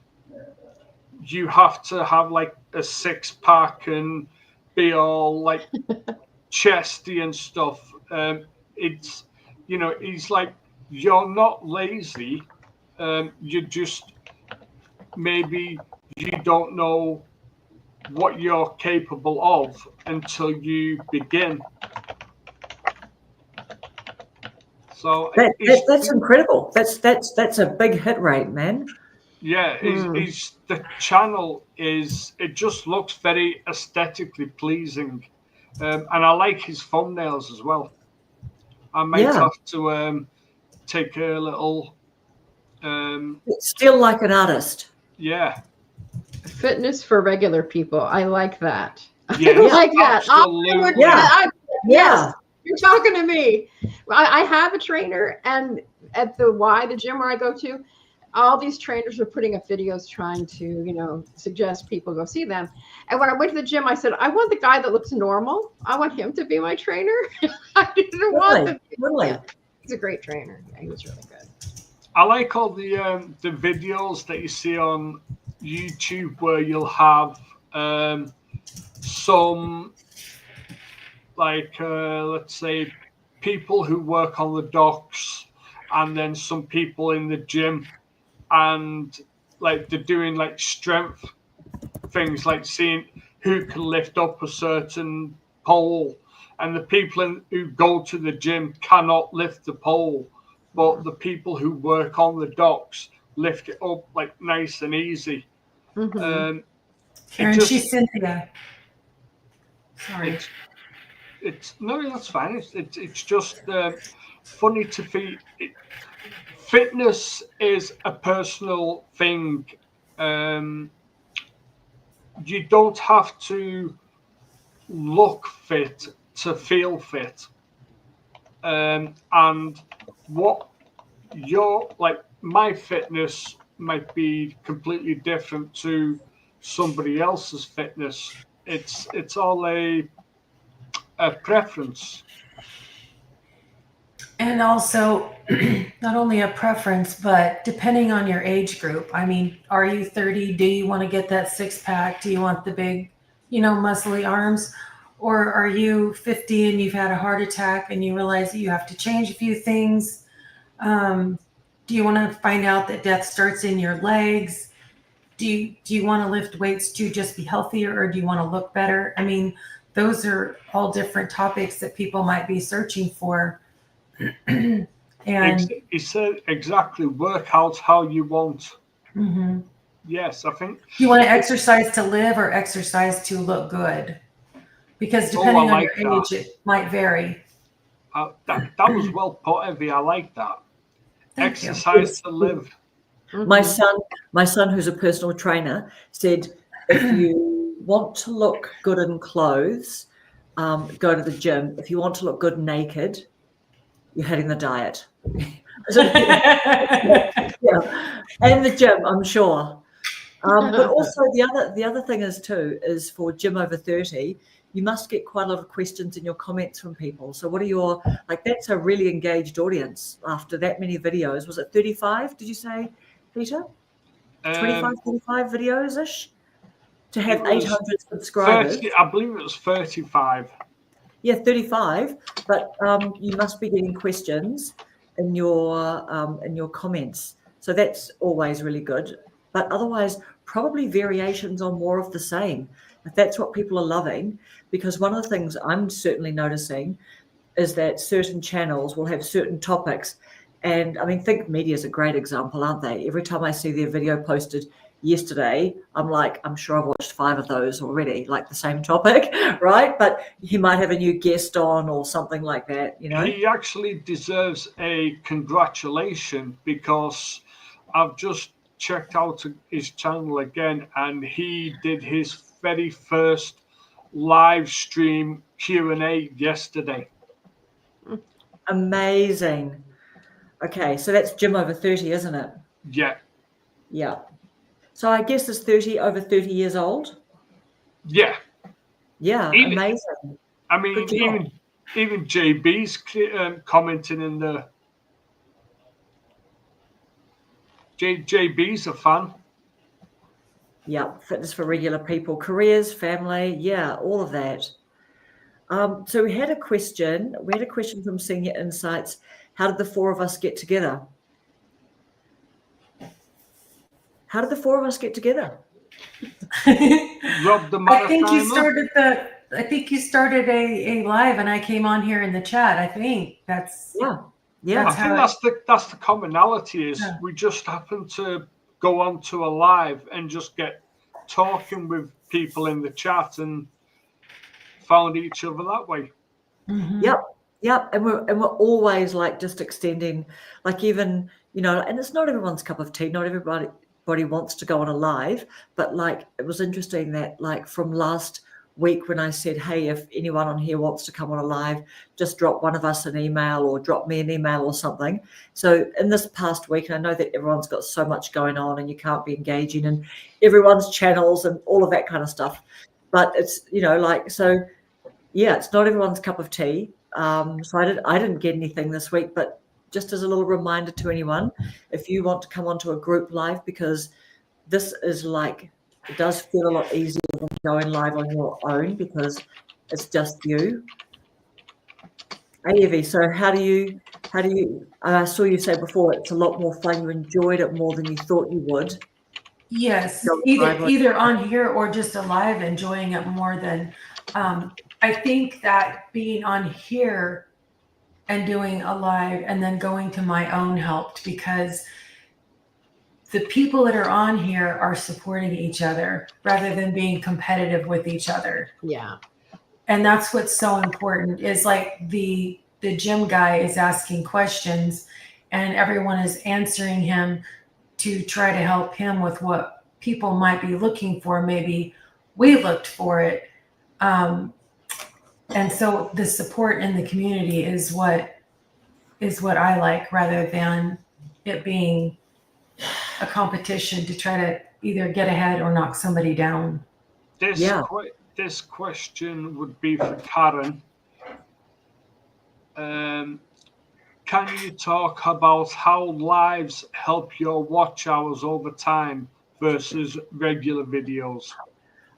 you have to have like a 6-pack and be all like chesty and stuff. It's, you know, he's like, you're not lazy. You just, maybe you don't know what you're capable of until you begin. So that's incredible. That's a big hit rate, man. Yeah, the channel it just looks very aesthetically pleasing, and I like his thumbnails as well. I might have to take a little. Still like an artist. Yeah. Fitness for regular people. I like that. Yeah, I like that. Absolutely. Yes, you're talking to me. I have a trainer, and at the gym where I go to, all these trainers are putting up videos trying to, you know, suggest people go see them. And when I went to the gym, I said, I want the guy that looks normal. I want him to be my trainer. I didn't want the Really. He's a great trainer. Yeah, he was really good. I like all the videos that you see on YouTube where you'll have some, like, let's say, people who work on the docks, and then some people in the gym, and like they're doing like strength things, like seeing who can lift up a certain pole, and the people who go to the gym cannot lift the pole, but the people who work on the docks lift it up like nice and easy. Karen, she's Cynthia. Sorry. It's no, that's fine. It's just funny to see. Fitness is a personal thing. You don't have to look fit to feel fit. And what my fitness might be completely different to somebody else's fitness. It's all a preference. And also, not only a preference, but depending on your age group. I mean, are you 30? Do you want to get that 6-pack? Do you want the big, you know, muscly arms? Or are you 50 and you've had a heart attack and you realize that you have to change a few things? Do you want to find out that death starts in your legs? Do you want to lift weights to just be healthier, or do you want to look better? I mean, those are all different topics that people might be searching for. And he said exactly, work out how you want. Mm-hmm. Yes, I think you want to exercise to live or exercise to look good, because depending on your age, it might vary. That was well put, Evie. I like that. Exercise to live. My son, who's a personal trainer, said, if you want to look good in clothes, go to the gym. If you want to look good naked, you're hitting the diet. Yeah, and the gym, I'm sure. But also the other thing is too, is for Gym Over 30, you must get quite a lot of questions in your comments from people. So what are your, like, that's a really engaged audience after that many videos. Was it 35, did you say, Peter? 25, 35 videos-ish? To have 800 subscribers. 30, I believe it was 35. Yeah, 35, but you must be getting questions in your comments. So that's always really good. But otherwise, probably variations on more of the same. If that's what people are loving, because one of the things I'm certainly noticing is that certain channels will have certain topics. And I mean, Think Media is a great example, aren't they? Every time I see their video posted yesterday, I'm like, I'm sure I've watched 5 of those already, like the same topic, right? But he might have a new guest on or something like that, you know? He actually deserves a congratulation, because I've just checked out his channel again, and he did his very first live stream Q&A yesterday. Amazing. Okay, so that's Gym Over 30, isn't it? Yeah. Yeah. So I guess it's 30 over 30 years old. Yeah. Yeah, amazing. I mean, even JB's commenting in the. JB's a fan. Yeah, fitness for regular people, careers, family, yeah, all of that. So we had a question. We had a question from Senior Insights. How did the 4 of us get together? How did the 4 of us get together? Rob the I think you started a live, and I came on here in the chat. I think that's yeah. I think that's the commonality is we just happen to go on to a live and just get talking with people in the chat and found each other that way. Mm-hmm. Yep. And we're always like just extending, like, even, you know, and it's not everyone's cup of tea. Not everybody wants to go on a live, but like, it was interesting that, like, from last week when I said, hey, if anyone on here wants to come on a live, just drop one of us an email or drop me an email or something. So in this past week, and I know that everyone's got so much going on and you can't be engaging in everyone's channels and all of that kind of stuff, but it's, you know, like, so yeah, it's not everyone's cup of tea. So I didn't get anything this week, but just as a little reminder to anyone, if you want to come onto a group live, because this is like, it does feel a lot easier than going live on your own because it's just you. Hey, Evie, so how do you, I saw you say before, it's a lot more fun. You enjoyed it more than you thought you would. Yes, either on here or just alive, enjoying it more than, I think that being on here and doing a live and then going to my own helped, because the people that are on here are supporting each other rather than being competitive with each other. Yeah. And that's what's so important, is like the gym guy is asking questions and everyone is answering him to try to help him with what people might be looking for. Maybe we looked for it. And so the support in the community is what I like, rather than it being a competition to try to either get ahead or knock somebody down. This question would be for Karen. Can you talk about how lives help your watch hours over time versus regular videos?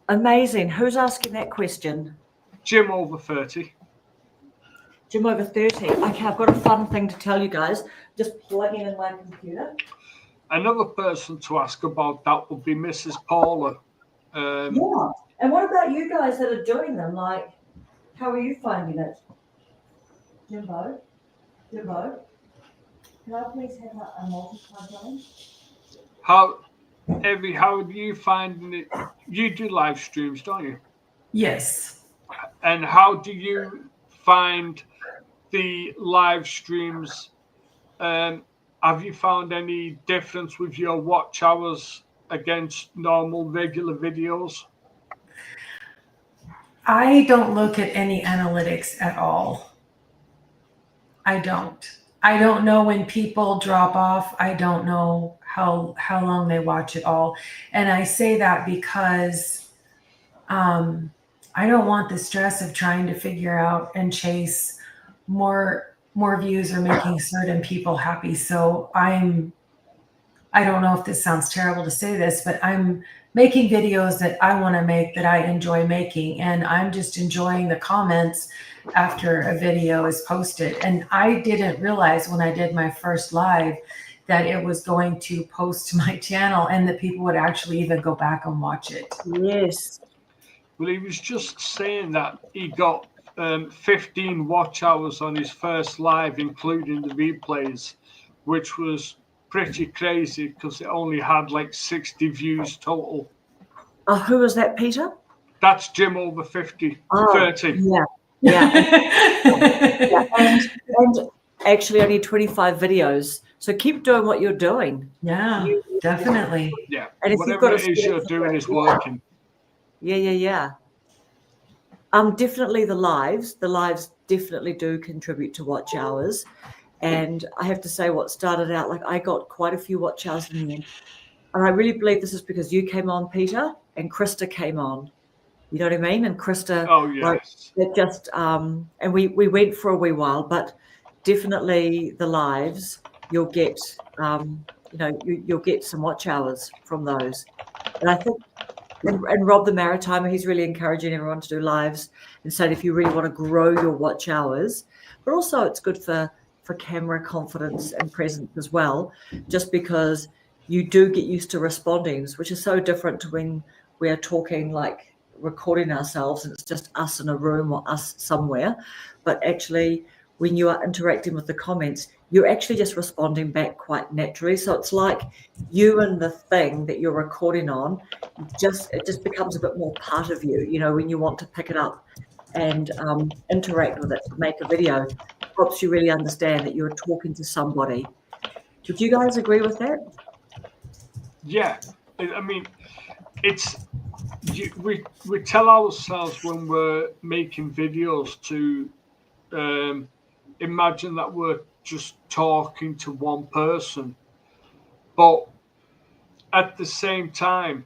Amazing. Who's asking that question? Gym Over 30. Gym Over 30. Okay, I've got a fun thing to tell you guys. Just plugging in my computer. Another person to ask about that would be Mrs. Paula. Yeah. And what about you guys that are doing them? Like, how are you finding it? Jimbo? Can I please have a multi-plug on? Evie, how do you find it? You do live streams, don't you? Yes. And how do you find the live streams? Have you found any difference with your watch hours against normal regular videos? I don't look at any analytics at all. I don't know when people drop off. I don't know how long they watch it all. And I say that because I don't want the stress of trying to figure out and chase more views or making certain people happy. So I don't know if this sounds terrible to say this, but I'm making videos that I want to make, that I enjoy making. And I'm just enjoying the comments after a video is posted. And I didn't realize when I did my first live that it was going to post to my channel and that people would actually even go back and watch it. Yes. Well, he was just saying that he got 15 watch hours on his first live, including the replays, which was pretty crazy because it only had like 60 views total. Who was that, Peter? That's Jim over 50, 30. Yeah. And actually only 25 videos. So keep doing what you're doing. Yeah, definitely. Yeah. And if whatever you've got it is you're doing is working. Yeah. Definitely the lives definitely do contribute to watch hours. And I have to say, what started out, like, I got quite a few watch hours in the end. And I really believe this is because you came on, Peter, and Krista came on. You know what I mean? And Krista, yes. like, it just, and we went for a wee while, but definitely the lives, you'll get, you'll get some watch hours from those. And I think, and Rob the Maritimer, he's really encouraging everyone to do lives and saying if you really want to grow your watch hours, but also it's good for camera confidence and presence as well, just because you do get used to responding, which is so different to when we are talking, like recording ourselves and it's just us in a room or us somewhere. But actually, when you are interacting with the comments, you're actually just responding back quite naturally. So it's like you and the thing that you're recording on, it just becomes a bit more part of you, when you want to pick it up and interact with it, make a video, helps you really understand that you're talking to somebody. Would you guys agree with that? Yeah. I mean, we tell ourselves when we're making videos to imagine that we're just talking to one person, but at the same time,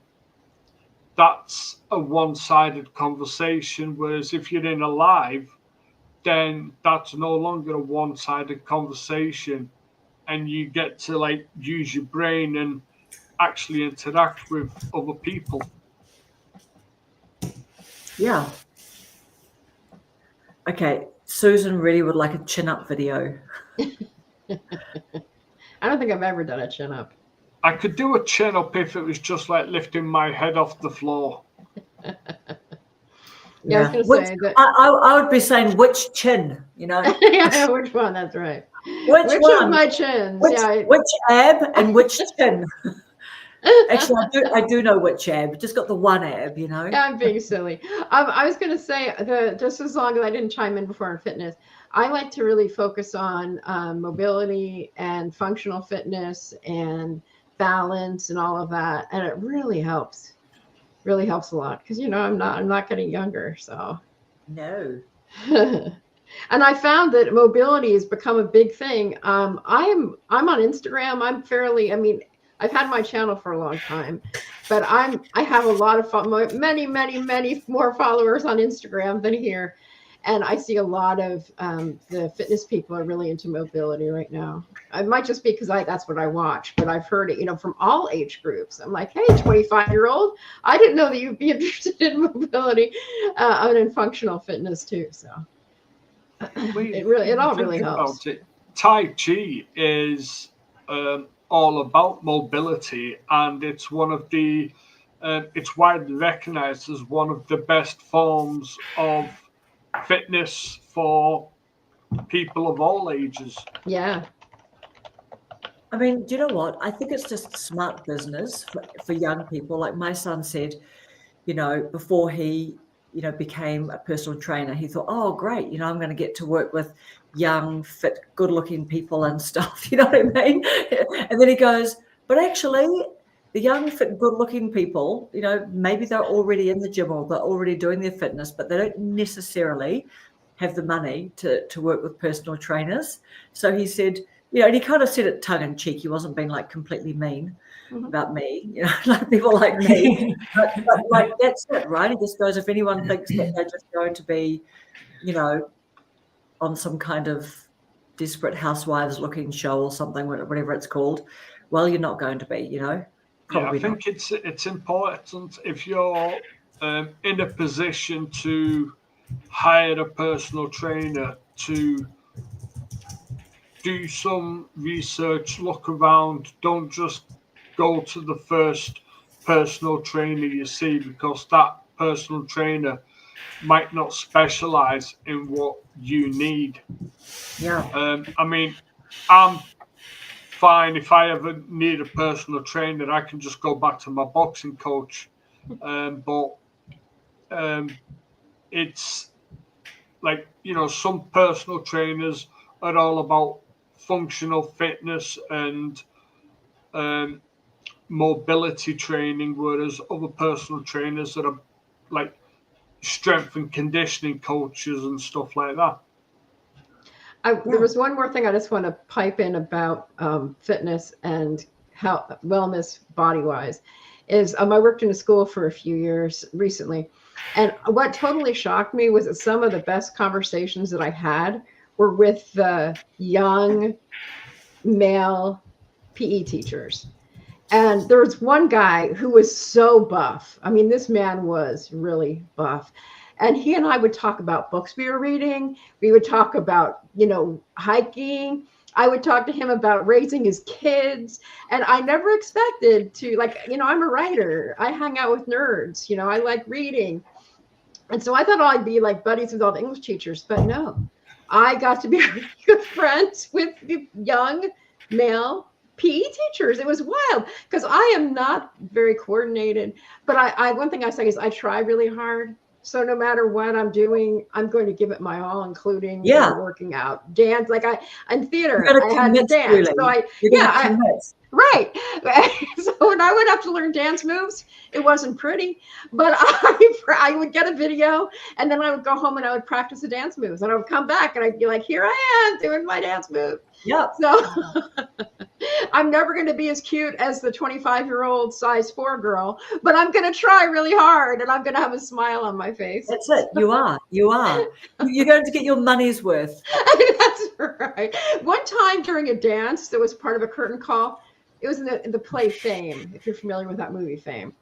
that's a one-sided conversation. Whereas if you're in a live, then that's no longer a one-sided conversation, and you get to like use your brain and actually interact with other people. Yeah. Okay, Susan really would like a chin-up video. I don't think I've ever done a chin-up. I could do a chin-up if it was just like lifting my head off the floor. Yeah, I was going to say that. I would be saying which chin, Yeah, which one? That's right. Which one? of my chins? Which ab and which chin? Actually, I do know which ab. Just got the one ab, I'm being silly. I was going to say just as long as I didn't chime in before on fitness, I like to really focus on mobility and functional fitness and balance and all of that, and it really helps. Really helps a lot because I'm not getting younger, so no. And I found that mobility has become a big thing. I'm on Instagram. I've had my channel for a long time, but I have a lot of many more followers on Instagram than here, and I see a lot of the fitness people are really into mobility right now. It might just be because that's what I watch, but I've heard it, from all age groups. I'm like, hey, 25-year-old, I didn't know that you'd be interested in mobility and in functional fitness too. So it all really helps. Tai Chi is all about mobility, and it's one of the it's widely recognized as one of the best forms of fitness for people of all ages. Yeah. I mean, do you know what? I think it's just smart business for young people. Like my son said, before he, became a personal trainer, he thought, oh, great, I'm going to get to work with young, fit, good-looking people and stuff. You know what I mean? And then he goes, but actually, the young, fit, good-looking people, maybe they're already in the gym or they're already doing their fitness, but they don't necessarily have the money to work with personal trainers. So he said, you know, and he kind of said it tongue in cheek. He wasn't being like completely mean about me, you know, like people like me. but like that's it, right? He just goes, if anyone thinks that they're just going to be, you know, on some kind of Desperate Housewives looking show or something, whatever it's called, well, you're not going to be, you know. Probably I think it's important if you're in a position to hire a personal trainer to do some research, look around. Don't just go to the first personal trainer you see, because that personal trainer might not specialize in what you need. Yeah. I mean, I'm fine if I ever need a personal trainer. I can just go back to my boxing coach. But it's like, you know, some personal trainers are all about functional fitness and mobility training, whereas other personal trainers that are like strength and conditioning coaches and stuff like that. There was one more thing I just want to pipe in about fitness and how wellness body-wise is I worked in a school for a few years recently. And what totally shocked me was that some of the best conversations that I had were with the young male PE teachers. And there was one guy who was so buff. I mean, this man was really buff. And he and I would talk about books we were reading. We would talk about, you know, hiking. I would talk to him about raising his kids. And I never expected to, like, you know, I'm a writer. I hang out with nerds. You know, I like reading. And so I thought I'd be like buddies with all the English teachers. But no, I got to be really good friends with the young male PE teachers. It was wild because I am not very coordinated. But I one thing I say is I try really hard. So no matter what I'm doing, I'm going to give it my all, including working out, dance. Like in theater, I had to dance. So right. So when I would have to learn dance moves, it wasn't pretty, but I would get a video and then I would go home and I would practice the dance moves and I would come back and I'd be like, here I am doing my dance move. Yeah. So I'm never going to be as cute as the 25-year-old size 4 girl, but I'm going to try really hard and I'm going to have a smile on my face. That's it. You are. You're going to get your money's worth. That's right. One time during a dance that was part of a curtain call, it was in the play Fame, if you're familiar with that movie Fame.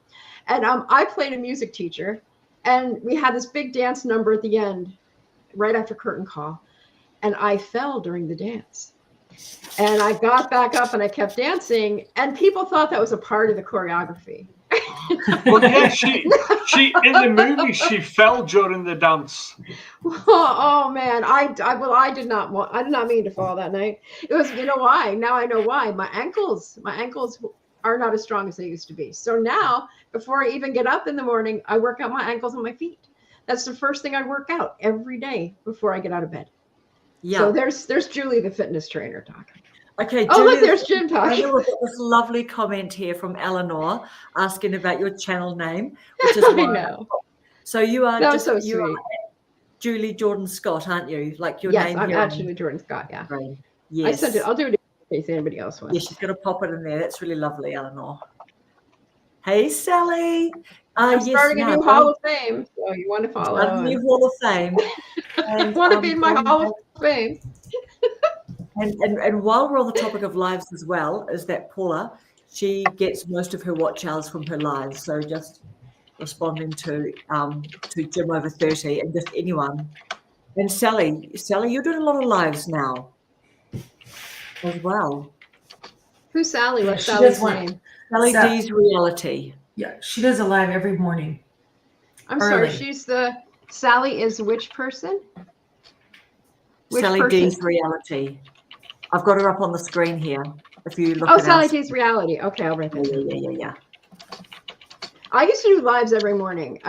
And I played a music teacher and we had this big dance number at the end, right after curtain call. And I fell during the dance. And I got back up and I kept dancing and people thought that was a part of the choreography. Well, yeah, she in the movie, she fell during the dance. Oh man, I did not mean to fall that night. It was, you know why? Now I know why. My ankles are not as strong as they used to be. So now, before I even get up in the morning, I work out my ankles and my feet. That's the first thing I work out every day before I get out of bed. Yeah. So there's Julie, the fitness trainer, talking. Okay. Oh, Julie, look, there's Jim talking. We've got this lovely comment here from Eleanor asking about your channel name, which is I know. So you are that was so sweet. Are Julie Jordan Scott, aren't you? Like your yes, name. I'm here actually Jordan Scott. Yeah. Right. Yes. I sent it. I'll do it in case anybody else wants. Yeah, she's going to pop it in there. That's really lovely, Eleanor. Hey, Sally. I'm starting a new Hall of Fame, so you want to follow. A new Hall of Fame. And, I want to be in my Hall of Fame. And while we're on the topic of lives as well, is that Paula, she gets most of her watch hours from her lives. So just responding to Jim over 30 and just anyone. And Sally, you're doing a lot of lives now as well. Who's Sally? What's Sally's name? Sally D's Reality. Yeah, she does a live every morning. I'm sorry, Sally is which person? Sally D's Reality. I've got her up on the screen here. If you look. Oh, Sally D's Reality. Okay, I'll write that. Yeah. I used to do lives every morning.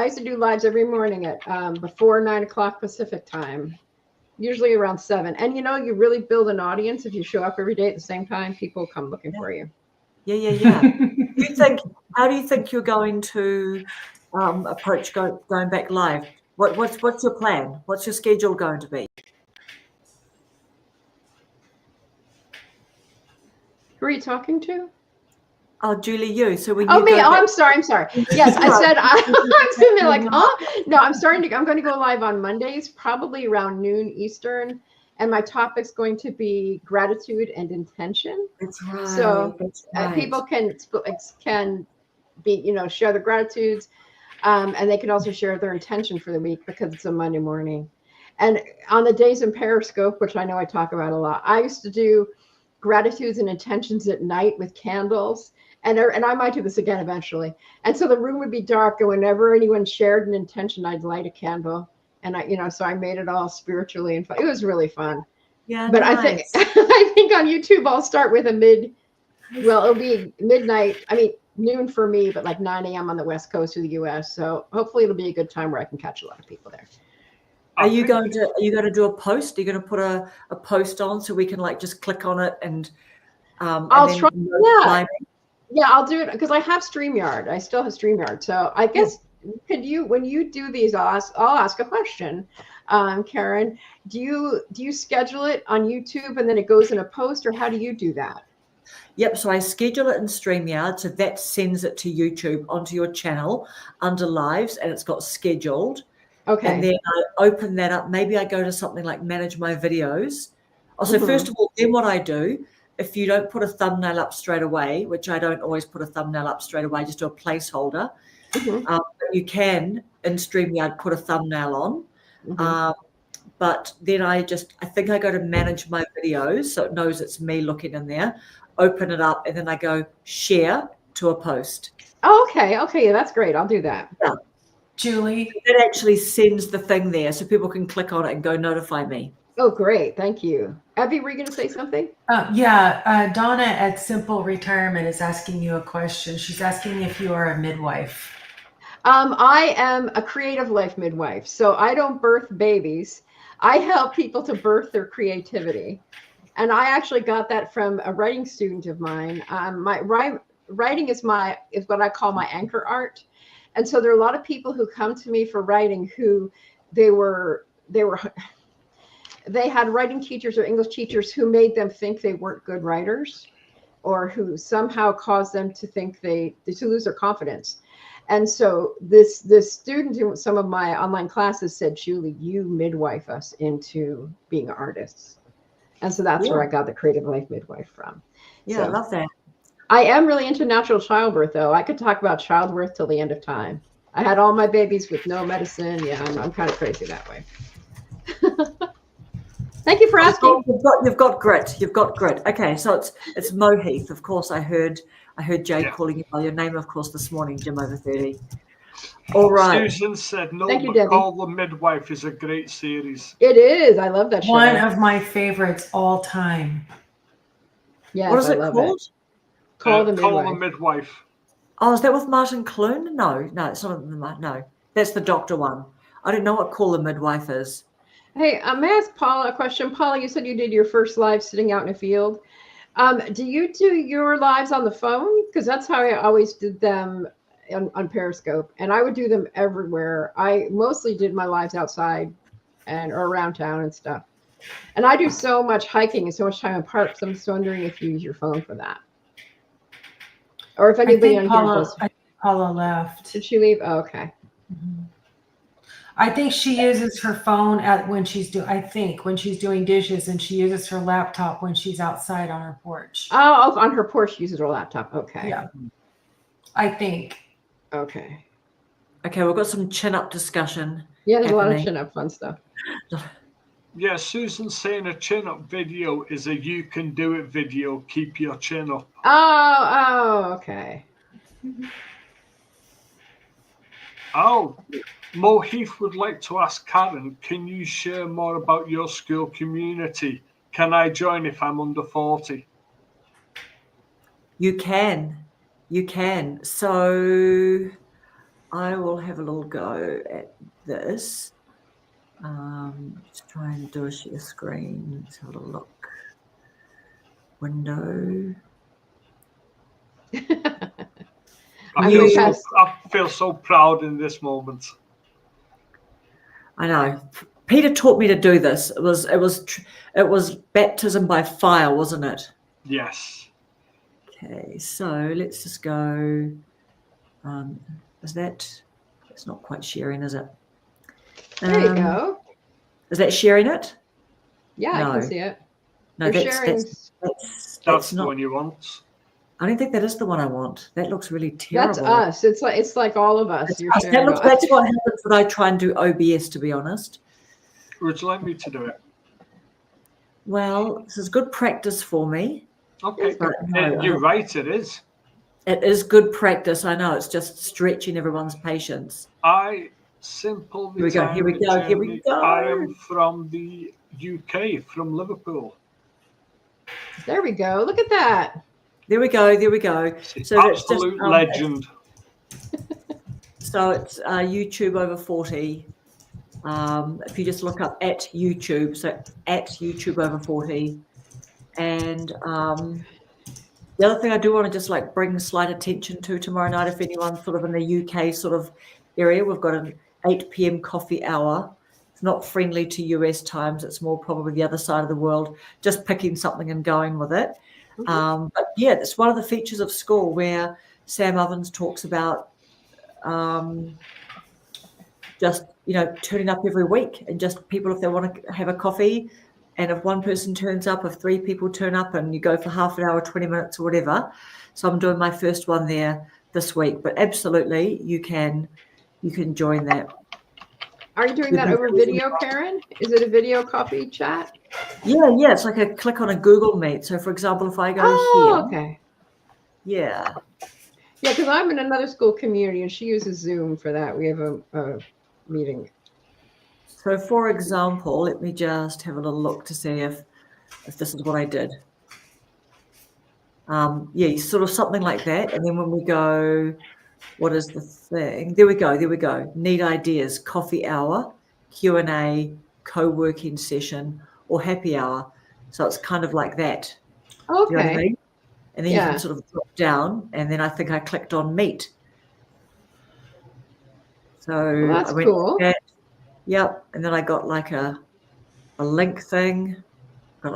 At before 9 o'clock Pacific time, usually around 7. And you know, you really build an audience if you show up every day at the same time. People come looking for you. Yeah. How do you think you're going to approach going back live? What's your plan? What's your schedule going to be? Who are you talking to? Oh, Julie, you. So when Oh, you me. go Oh, back- I'm sorry. Yes, I said I'm sitting there like, huh? No, I'm going to go live on Mondays, probably around noon Eastern, and my topic's going to be gratitude and intention. That's right. So that's right. people can be, share their gratitudes, and they can also share their intention for the week because it's a Monday morning. And on the days in Periscope, which I know I talk about a lot, I used to do gratitudes and intentions at night with candles. And I might do this again eventually. And so the room would be dark, and whenever anyone shared an intention, I'd light a candle. And so I made it all spiritually and fun. It was really fun. Yeah, but nice. I think on YouTube I'll start with it'll be midnight. I mean, noon for me, but like 9 a.m. on the West Coast of the US. So hopefully it'll be a good time where I can catch a lot of people there. Are you going to do a post? Are you going to put a post on so we can like just click on it and I'll try. Yeah. Yeah, I'll do it because I have StreamYard. I still have StreamYard. So I guess when you do these, I'll ask a question. Karen, do you schedule it on YouTube and then it goes in a post, or how do you do that? Yep. So I schedule it in StreamYard. So that sends it to YouTube onto your channel under lives, and it's got scheduled. Okay. And then I open that up. Maybe I go to something like manage my videos. So first of all, then what I do, if you don't put a thumbnail up straight away, which I don't always put a thumbnail up straight away, just do a placeholder. But you can in StreamYard put a thumbnail on. But then I think I go to manage my videos, so it knows it's me looking in there, open it up, and then I go share to a post. Oh, okay. Yeah, that's great. I'll do that. Yeah. Julie? It actually sends the thing there so people can click on it and go notify me. Oh, great. Thank you. Abby, were you going to say something? Donna at Simple Retirement is asking you a question. She's asking if you are a midwife. I am a creative life midwife. So I don't birth babies. I help people to birth their creativity. And I actually got that from a writing student of mine. My writing is what I call my anchor art. And so there are a lot of people who come to me for writing who they had writing teachers or English teachers who made them think they weren't good writers, or who somehow caused them to think to lose their confidence. And so this student in some of my online classes said, Julie, you midwife us into being artists. And so that's where I got the creative life midwife from. Yeah, so, I love that. I am really into natural childbirth, though. I could talk about childbirth till the end of time. I had all my babies with no medicine. Yeah, I'm kind of crazy that way. Thank you for asking. You've got grit. You've got grit. Okay, so it's Mohith. Of course, I heard Jade calling you by your name, of course, this morning, Jim over 30. All right. Susan said, no, Thank you, but Debbie. Call the Midwife is a great series. It is. I love that show. One of my favorites all time. Yes, what is it called? Call the Midwife. Oh, is that with Martin Clune? No, it's not. No, that's the doctor one. I don't know what Call the Midwife is. Hey, may I ask Paula a question? Paula, you said you did your first live sitting out in a field. Do you do your lives on the phone? Because that's how I always did them on Periscope, and I would do them everywhere. I mostly did my lives outside or around town and stuff. And I do so much hiking and so much time in parks. I'm just wondering if you use your phone for that, or if anybody on here does. I think Paula left. Did she leave? Oh, okay. Mm-hmm. I think she uses her phone when she's doing dishes, and she uses her laptop when she's outside on her porch. Oh, on her porch, she uses her laptop. Okay. Yeah. I think. Okay. Okay, we've got some chin-up discussion. Yeah, there's a lot of chin-up fun stuff. Yeah, Susan's saying a chin-up video is a you can do it video. Keep your chin up. Oh, okay. Oh, Mohith would like to ask Karen, can you share more about your school community? Can I join if I'm under 40? You can. So I will have a little go at this. Just try and do a share screen. Let's have a look. Window. I feel so proud in this moment. I know. Peter taught me to do this. It was baptism by fire, wasn't it? Yes. Okay, so let's just go. Is that? It's not quite sharing, is it? There you go. Is that sharing it? Yeah, No. I can see it. No, You're that's sharing. That's not the one you want. I don't think that is the one I want. That looks really terrible. That's us. It's like all of us. That's You're us. sharing. That's what happens when I try and do OBS, to be honest. Would you like me to do it? Well, this is good practice for me. Okay. No, you're right, it is. It is good practice. I know. It's just stretching everyone's patience. Here we go. I am from the UK, from Liverpool. There we go. Look at that. There we go. So absolute legend. So it's YouTube over 40. If you just look up at YouTube, so at YouTube over 40. And the other thing I do want to just like bring slight attention to tomorrow night, if anyone's sort of in the UK sort of area, we've got an 8 p.m. coffee hour. It's not friendly to US times. It's more probably the other side of the world, just picking something and going with it. But yeah, it's one of the features of school where Sam Ovens talks about just, turning up every week and just people, if they want to have a coffee, and if one person turns up, if 3 people turn up and you go for half an hour, 20 minutes or whatever. So I'm doing my first one there this week, but absolutely you can join that. Are you doing that over video, Karen? Is it a video coffee chat? Yeah. It's like a click on a Google Meet. So for example, if I go here. Okay. Yeah. Yeah, because I'm in another school community and she uses Zoom for that. We have a meeting. So for example, let me just have a little look to see if this is what I did. Yeah, sort of something like that. And then when we go, what is the thing? There we go. Need ideas, coffee hour, Q&A, co-working session, or happy hour. So it's kind of like that. Okay. Do you know what I mean? And then you can sort of drop down, and then I think I clicked on meet. So that's I went cool. Yep. And then I got like a link thing. And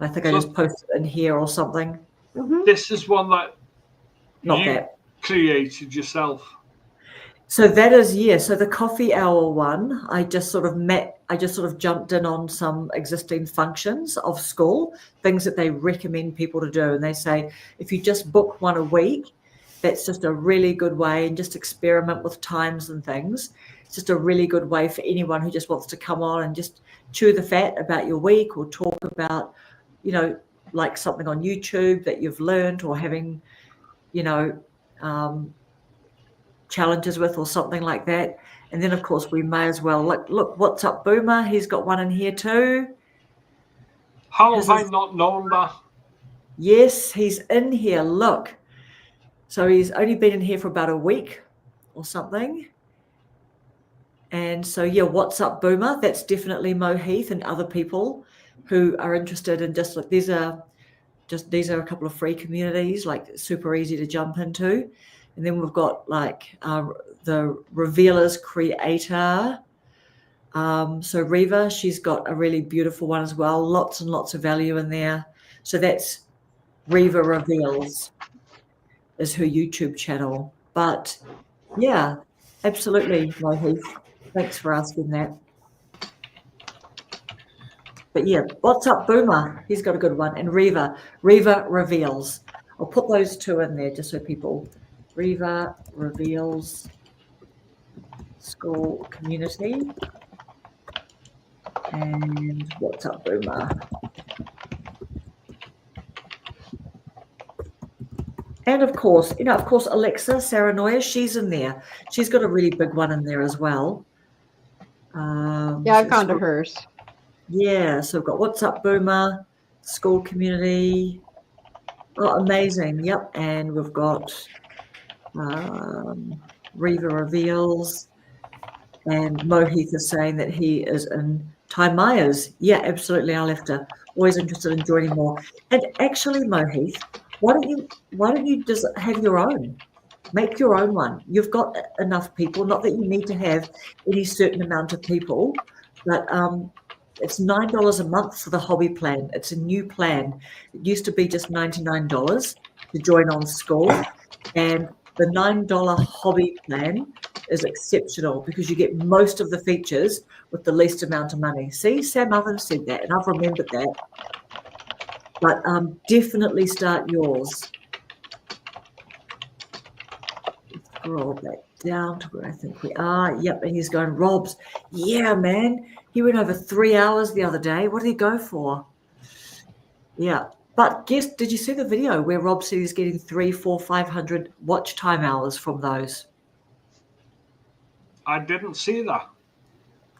I think I just posted it in here or something. This is one that Not you that. created yourself. So that is, so the coffee hour one, I just sort of jumped in on some existing functions of school, things that they recommend people to do. And they say, if you just book one a week, that's just a really good way, and just experiment with times and things. It's just a really good way for anyone who just wants to come on and just chew the fat about your week, or talk about, like something on YouTube that you've learned, or having, challenges with, or something like that. And then of course we may as well look, what's up Boomer? He's got one in here too. How have I not known that? Yes, he's in here. Look. So he's only been in here for about a week or something. And so, yeah, what's up, Boomer? That's definitely Mo Heath and other people who are interested in just like, these are a couple of free communities, like super easy to jump into. And then we've got like the Revealers Creator. So Reva, she's got a really beautiful one as well. Lots and lots of value in there. So that's Reva Reveals is her YouTube channel. But yeah, absolutely, Mohit. Thanks for asking that. But yeah, what's up, Boomer? He's got a good one. And Reva Reveals. I'll put those two in there just so people. Reva Reveals School Community. And what's up, Boomer? And of course, Alexa Saranoia, she's in there. She's got a really big one in there as well. I've gone to hers. Yeah, so we've got What's Up Boomer, School Community. Oh, amazing. Yep. And we've got Reva Reveals. And Mohith is saying that he is in Ty Myers. Yeah, absolutely. I'll have to. Always interested in joining more. And actually, Mohith, why don't you just have your own? Make your own one. You've got enough people, not that you need to have any certain amount of people, but it's $9 a month for the hobby plan. It's a new plan. It used to be just $99 to join on school, and the $9 hobby plan is exceptional because you get most of the features with the least amount of money. See, Sam Ovens said that, and I've remembered that. But definitely start yours. Scroll back down to where I think we are. Yep, and he's going, Rob's. Yeah, man. He went over 3 hours the other day. What did he go for? Yeah. But did you see the video where Rob said he's getting 300, 400, 500 watch time hours from those? I didn't see that.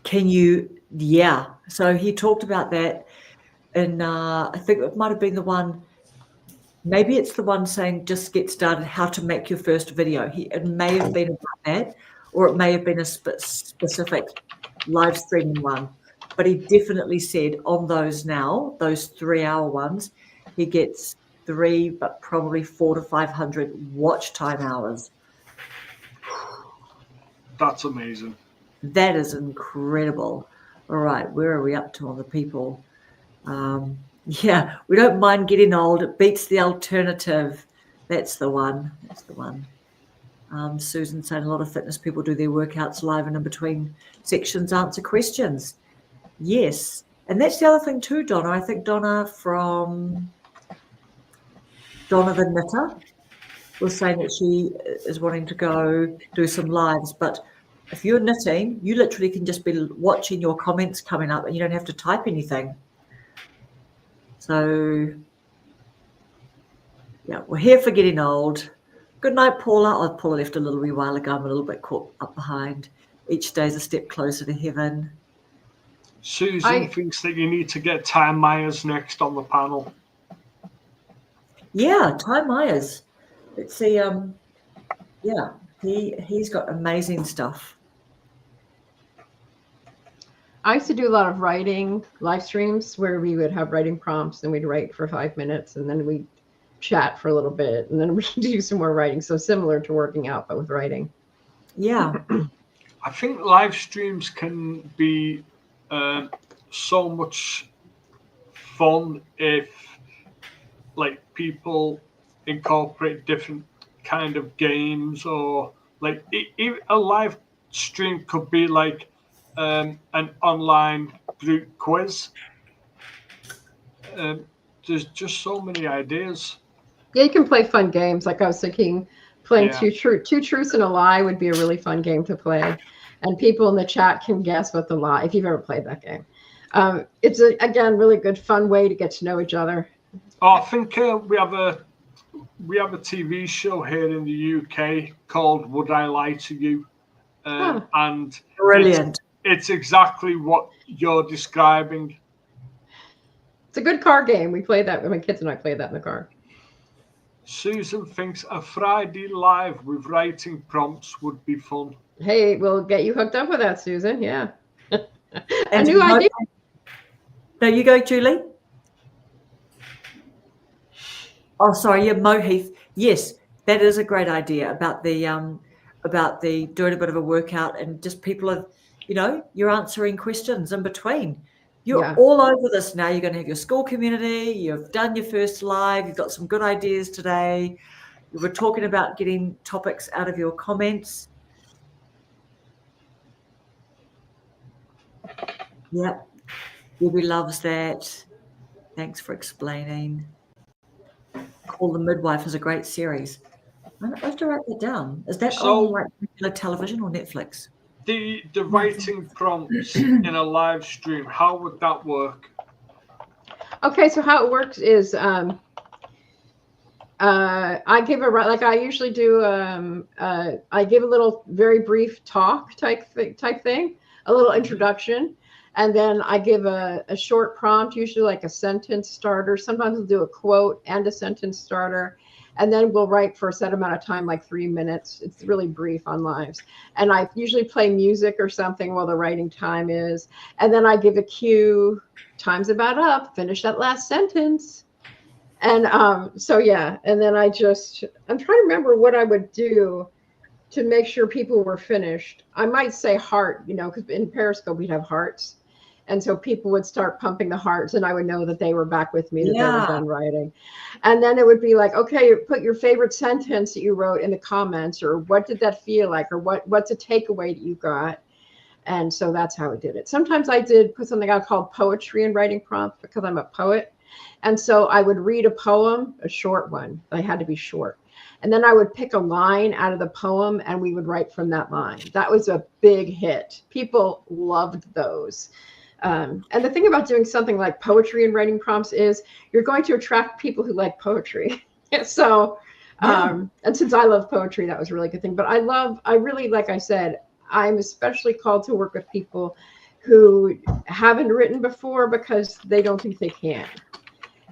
Can you? Yeah. So he talked about that, and I think it might have been the one. Maybe it's the one saying just get started, how to make your first video. It may have been about that, or it may have been a specific live streaming one. But he definitely said on those now, those 3 hour ones, he gets 3, but probably 400 to 500 watch time hours. That's amazing. That is incredible. All right, where are we up to on the people? Yeah, we don't mind getting old. It beats the alternative. That's the one. That's the one. Susan saying a lot of fitness people do their workouts live and in between sections answer questions. Yes. And that's the other thing too, Donna. I think Donna from Donna the Knitter was saying that she is wanting to go do some lives. But if you're knitting, you literally can just be watching your comments coming up and you don't have to type anything. So, yeah, we're here for getting old. Good night, Paula. Oh, Paula left a little wee while ago. I'm a little bit caught up behind. Each day's a step closer to heaven. Susan thinks that you need to get Ty Myers next on the panel. Yeah, Ty Myers. Let's see. Yeah, he's got amazing stuff. I used to do a lot of writing live streams where we would have writing prompts and we'd write for 5 minutes and then we'd chat for a little bit and then we'd do some more writing. So similar to working out, but with writing. Yeah. I think live streams can be so much fun if like people incorporate different kind of games, or like a live stream could be like an online group quiz. There's just so many ideas. Yeah, you can play fun games. Like I was thinking, playing Two Truths and a Lie would be a really fun game to play, and people in the chat can guess what the lie. If you've ever played that game, it's again really good fun way to get to know each other. Oh, I think we have a TV show here in the UK called Would I Lie to You, and brilliant. It's exactly what you're describing. It's a good car game. We played that. My kids and I played that in the car. Susan thinks a Friday live with writing prompts would be fun. Hey, we'll get you hooked up with that, Susan. Yeah. A new idea. There you go, Julie. Oh, sorry, yeah, Mohith. Yes, that is a great idea about the doing a bit of a workout and just people are, you're answering questions in between. You're all over this now. You're going to have your school community. You've done your first live. You've got some good ideas today. We're talking about getting topics out of your comments. Yep. Debbie loves that. Thanks for explaining. Call the Midwife is a great series. I have to write that down. Is that on like regular television or Netflix? The writing prompts in a live stream, how would that work? Okay, so how it works is I give I usually do I give a little very brief talk type thing, a little introduction, and then I give a short prompt, usually like a sentence starter. Sometimes we'll do a quote and a sentence starter. And then we'll write for a set amount of time, like 3 minutes. It's really brief on lives. And I usually play music or something while the writing time is. And then I give a cue, time's about up, finish that last sentence. And so yeah, and then I'm trying to remember what I would do to make sure people were finished. I might say heart, because in Periscope we'd have hearts. And so people would start pumping the hearts and I would know that they were back with me, that they were done writing. And then it would be like, okay, put your favorite sentence that you wrote in the comments, or what did that feel like, or what's a takeaway that you got. And so that's how I did it. Sometimes I did put something out called poetry and writing prompt because I'm a poet. And so I would read a poem, a short one. I had to be short. And then I would pick a line out of the poem and we would write from that line. That was a big hit. People loved those. And the thing about doing something like poetry and writing prompts is you're going to attract people who like poetry. So, and since I love poetry, that was a really good thing. But I really, like I said, I'm especially called to work with people who haven't written before because they don't think they can.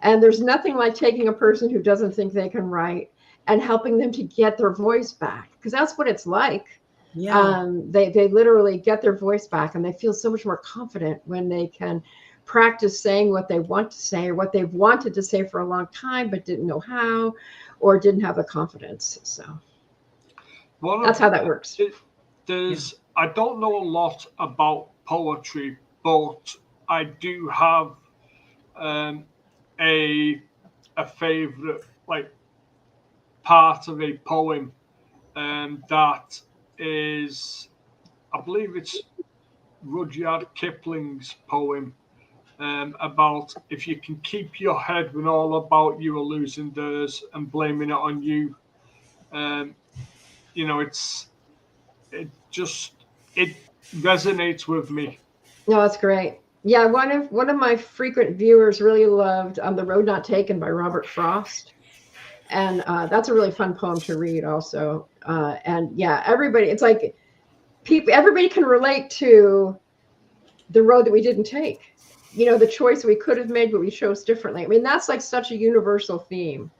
And there's nothing like taking a person who doesn't think they can write and helping them to get their voice back, because that's what it's like. They literally get their voice back and they feel so much more confident when they can practice saying what they want to say, or what they've wanted to say for a long time but didn't know how, or didn't have the confidence. So that's how that works. I don't know a lot about poetry, but I do have a favorite part of a poem that is, I believe it's Rudyard Kipling's poem about if you can keep your head when all about you are losing theirs and blaming it on you. It resonates with me. No, that's great. Yeah, one of my frequent viewers really loved The Road Not Taken by Robert Frost. And that's a really fun poem to read also. And yeah, it's like everybody can relate to the road that we didn't take. The choice we could have made, but we chose differently. I mean, that's like such a universal theme.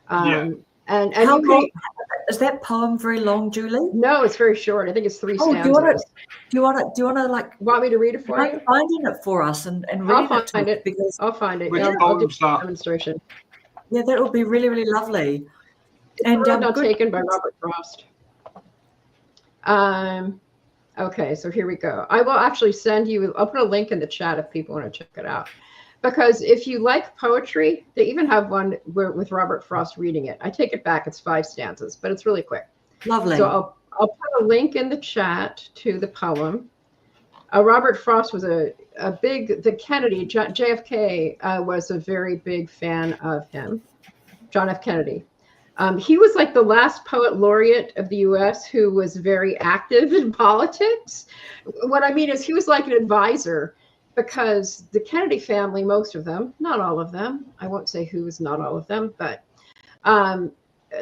And how long, is that poem very long, Julie? No, it's very short. I think it's 3 stanzas. Do you want to want me to read it for you? Finding it for us and reading I'll find it. Because I'll find it. Which I'll do a demonstration. Yeah, that would be really, really lovely. And Not Taken by Robert Frost. Okay, so here we go. I will actually I'll put a link in the chat if people want to check it out. Because if you like poetry, they even have one with Robert Frost reading it. I take it back, it's 5 stanzas, but it's really quick. Lovely. So I'll put a link in the chat to the poem. Robert Frost was the Kennedy, JFK was a very big fan of him, John F. Kennedy. He was like the last poet laureate of the US who was very active in politics. What I mean is he was like an advisor, because the Kennedy family, most of them, not all of them, I won't say who is not all of them, but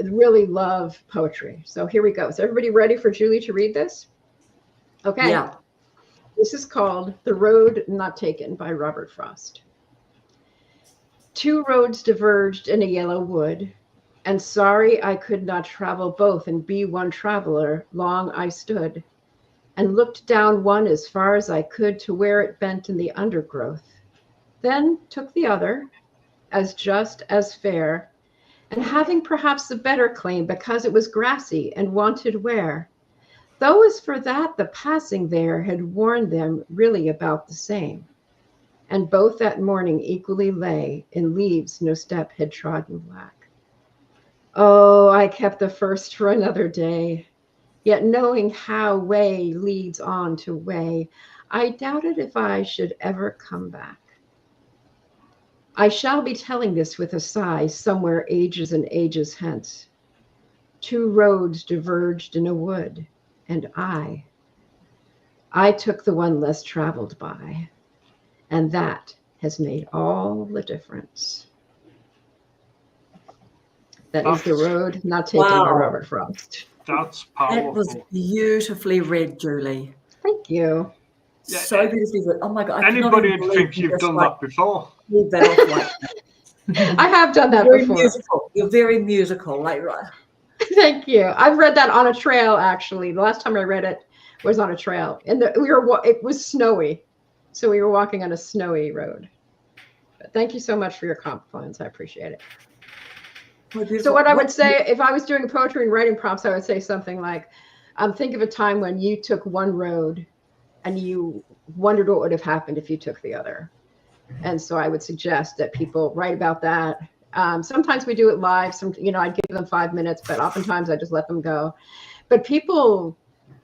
really love poetry. So here we go. Is everybody ready for Julie to read this? Okay. Yeah. This is called The Road Not Taken by Robert Frost. 2 roads diverged in a yellow wood, and sorry I could not travel both and be one traveler. Long I stood and looked down one as far as I could to where it bent in the undergrowth, then took the other, as just as fair, and having perhaps the better claim because it was grassy and wanted wear, though as for that the passing there had warned them really about the same, and both that morning equally lay in leaves no step had trodden black. Oh, I kept the first for another day, yet knowing how way leads on to way, I doubted if I should ever come back. I shall be telling this with a sigh somewhere ages and ages hence. 2 roads diverged in a wood, and I took the one less traveled by, and that has made all the difference. That is The Road Not Taken by Robert Frost. That's powerful. That was beautifully read, Julie. Thank you. Yeah, so beautifully read. Oh my God. Anybody would think you've done that before. I have done that very before. Musical. You're very musical. Right. Thank you. I've read that on a trail, actually. The last time I read it was on a trail. And it was snowy. So we were walking on a snowy road. But thank you so much for your compliments. I appreciate it. Well, so what I would say, if I was doing poetry and writing prompts, I would say something like, think of a time when you took one road and you wondered what would have happened if you took the other. And so I would suggest that people write about that. Sometimes we do it live. I'd give them 5 minutes, but oftentimes I just let them go. But people,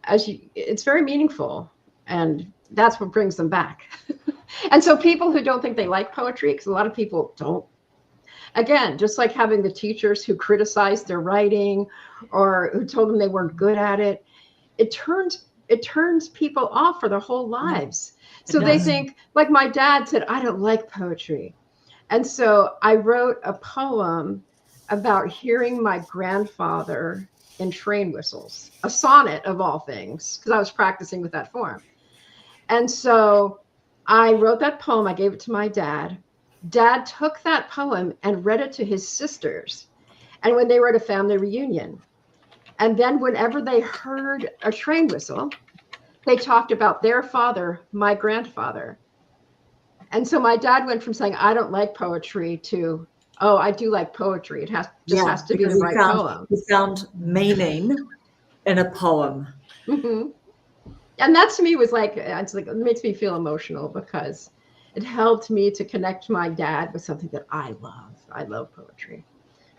it's very meaningful, and that's what brings them back. And so people who don't think they like poetry, because a lot of people don't, again, just like having the teachers who criticized their writing or who told them they weren't good at it, it turns people off for their whole lives. So they think, like my dad said, I don't like poetry. And so I wrote a poem about hearing my grandfather in train whistles, a sonnet of all things, because I was practicing with that form. And so I wrote that poem. I gave it to my dad. Dad took that poem and read it to his sisters. And when they were at a family reunion, and then whenever they heard a train whistle, they talked about their father, my grandfather. And so my dad went from saying, I don't like poetry to, oh, I do like poetry. It has to be the right poem. He found meaning in a poem. Mm-hmm. And that to me was it makes me feel emotional because it helped me to connect my dad with something that I love. I love poetry.